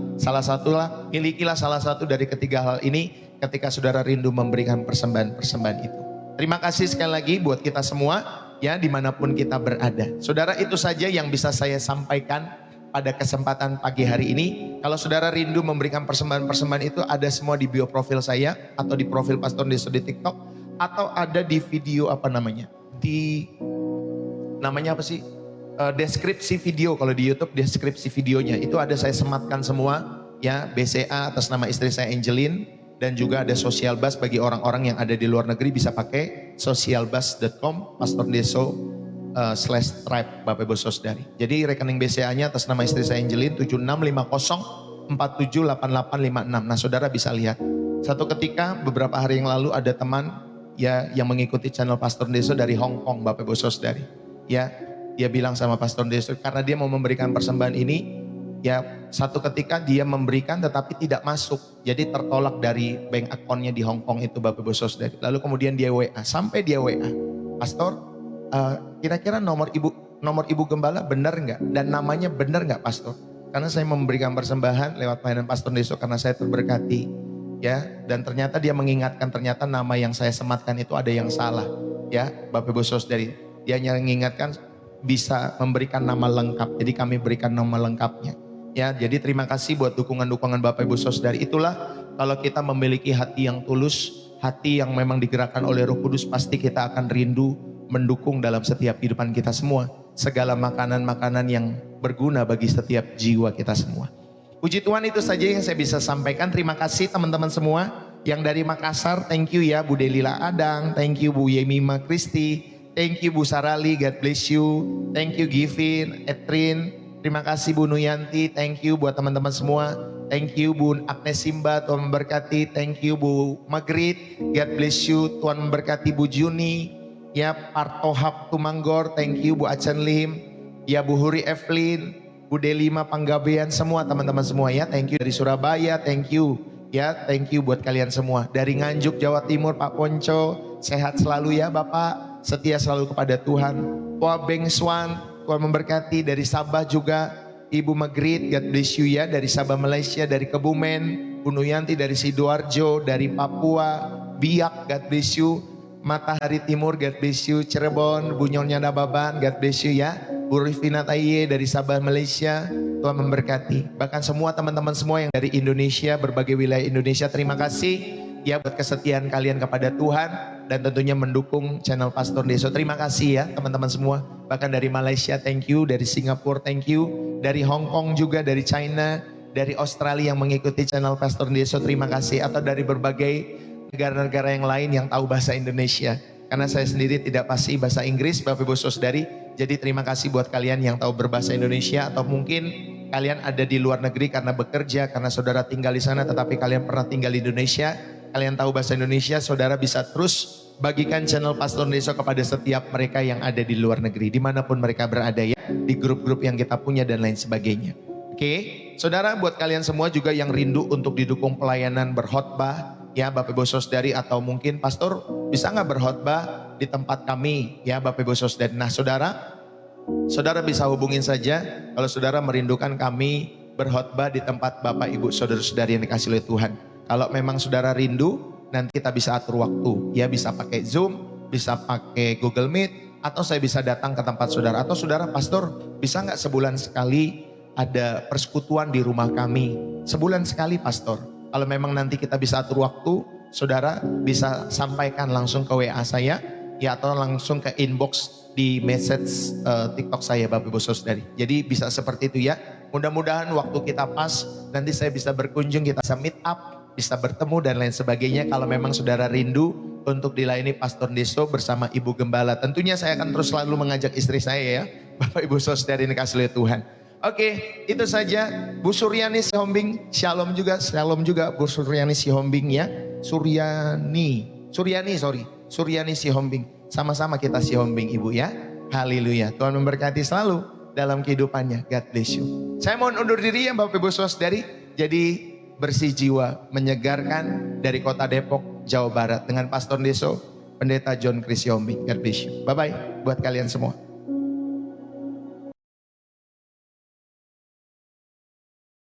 Milikilah salah satu dari ketiga hal ini ketika saudara rindu memberikan persembahan-persembahan itu. Terima kasih sekali lagi buat kita semua, ya dimanapun kita berada. Saudara, itu saja yang bisa saya sampaikan pada kesempatan pagi hari ini. Kalau saudara rindu memberikan persembahan-persembahan itu, ada semua di bio profil saya, atau di profil Pastor Deso di TikTok, atau ada di video namanya apa sih? Deskripsi video. Kalau di YouTube deskripsi videonya itu ada saya sematkan semua ya, BCA atas nama istri saya Angelin, dan juga ada social bus bagi orang-orang yang ada di luar negeri bisa pakai socialbus.com Pastor Deso /tribe Bapak Ibu Saudari. Jadi rekening BCA-nya atas nama istri saya Angelin 7650478856. Nah, saudara bisa lihat. Satu ketika beberapa hari yang lalu ada teman ya yang mengikuti channel Pastor Deso dari Hong Kong Bapak Ibu Saudari. Ya, dia bilang sama Pastor Deso karena dia mau memberikan persembahan ini, ya satu ketika dia memberikan tetapi tidak masuk. Jadi tertolak dari bank akunnya di Hong Kong itu Bapak Ibu Saudari. Lalu kemudian dia WA, sampai dia WA, Pastor, kira-kira nomor ibu gembala benar nggak? Dan namanya benar nggak Pastor? Karena saya memberikan persembahan lewat pelayanan Pastor Deso karena saya terberkati. Ya, dan ternyata dia mengingatkan ternyata nama yang saya sematkan itu ada yang salah. Ya, Bapak Ibu Saudari, dia mengingatkan bisa memberikan nama lengkap. Jadi kami berikan nama lengkapnya. Ya, jadi terima kasih buat dukungan-dukungan Bapak Ibu Saudari. Itulah kalau kita memiliki hati yang tulus, hati yang memang digerakkan oleh Roh Kudus, pasti kita akan rindu mendukung dalam setiap kehidupan kita semua. Segala makanan-makanan yang berguna bagi setiap jiwa kita semua. Puji Tuhan, itu saja yang saya bisa sampaikan. Terima kasih teman-teman semua. Yang dari Makassar, thank you ya Bu Delila Adang, thank you Bu Yemima Kristi, thank you Bu Sarali, God bless you, thank you Givin, Etrin, terima kasih Bu Nuyanti, thank you buat teman-teman semua, thank you Bu Agnes Simba, Tuhan memberkati, thank you Bu Magrit, God bless you, Tuhan memberkati Bu Juni, ya Partohap Tumanggor, thank you Bu Acan Lim, ya Bu Huri Evelyn, Bu Delima Panggabean, semua teman-teman semua ya, thank you dari Surabaya, thank you. Ya, thank you buat kalian semua. Dari Nganjuk, Jawa Timur, Pak Ponco, sehat selalu ya Bapak, setia selalu kepada Tuhan. Poa Beng Swan, Tuhan memberkati. Dari Sabah juga, Ibu Magrit, God bless you ya. Dari Sabah Malaysia, dari Kebumen, Bu Nuyanti dari Sidoarjo, dari Papua, Biak, God bless you. Matahari Timur, God bless you. Cirebon, Bu Nyonya Dababan, God bless you ya. Bu Rifina Taye dari Sabah Malaysia, Tuhan memberkati. Bahkan semua teman-teman semua yang dari Indonesia, berbagai wilayah Indonesia, terima kasih ya buat kesetiaan kalian kepada Tuhan dan tentunya mendukung channel Pastor Deso. Terima kasih ya teman-teman semua. Bahkan dari Malaysia thank you, dari Singapura thank you, dari Hong Kong juga, dari China, dari Australia yang mengikuti channel Pastor Deso, terima kasih. Atau dari berbagai negara-negara yang lain yang tahu bahasa Indonesia. Karena saya sendiri tidak pasti bahasa Inggris, Bapak Ibu Saudari. Jadi terima kasih buat kalian yang tahu berbahasa Indonesia, atau mungkin kalian ada di luar negeri karena bekerja, karena saudara tinggal di sana tetapi kalian pernah tinggal di Indonesia. Kalian tahu bahasa Indonesia, saudara bisa terus bagikan channel Pastor Deso kepada setiap mereka yang ada di luar negeri, dimanapun mereka berada ya, di grup-grup yang kita punya dan lain sebagainya. Oke, saudara, buat kalian semua juga yang rindu untuk didukung pelayanan berkhotbah, ya Bapak Ibu Saudari, atau mungkin Pastor bisa nggak berkhotbah di tempat kami ya Bapak Ibu Saudari. Nah saudara bisa hubungin saja kalau saudara merindukan kami berkhotbah di tempat Bapak Ibu Saudara-saudari yang dikasih oleh Tuhan. Kalau memang saudara rindu, nanti kita bisa atur waktu ya, bisa pakai Zoom, bisa pakai Google Meet, atau saya bisa datang ke tempat saudara. Atau saudara, Pastor bisa nggak sebulan sekali ada persekutuan di rumah kami? Sebulan sekali Pastor. Kalau memang nanti kita bisa atur waktu, saudara bisa sampaikan langsung ke WA saya ya, atau langsung ke inbox di message TikTok saya Bapak Ibu Saudari. Jadi bisa seperti itu ya. Mudah-mudahan waktu kita pas, nanti saya bisa berkunjung, kita bisa meet up, bisa bertemu dan lain sebagainya. Kalau memang saudara rindu untuk dilayani Pastor Deso bersama Ibu Gembala, tentunya saya akan terus selalu mengajak istri saya ya, Bapak Ibu Saudari yang dikasih oleh Tuhan. Oke, itu saja. Bu Suryani Sihombing, shalom juga Bu Suryani Sihombing ya. Suryani Sihombing. Sama-sama kita Sihombing Ibu ya. Haleluya. Tuhan memberkati selalu dalam kehidupannya. God bless you. Saya mohon undur diri ya Bapak Ibu Saudari. Jadi bersih jiwa, menyegarkan dari kota Depok, Jawa Barat dengan Pastor Deso, Pendeta John Chris Sihombing. God bless you. Bye-bye buat kalian semua.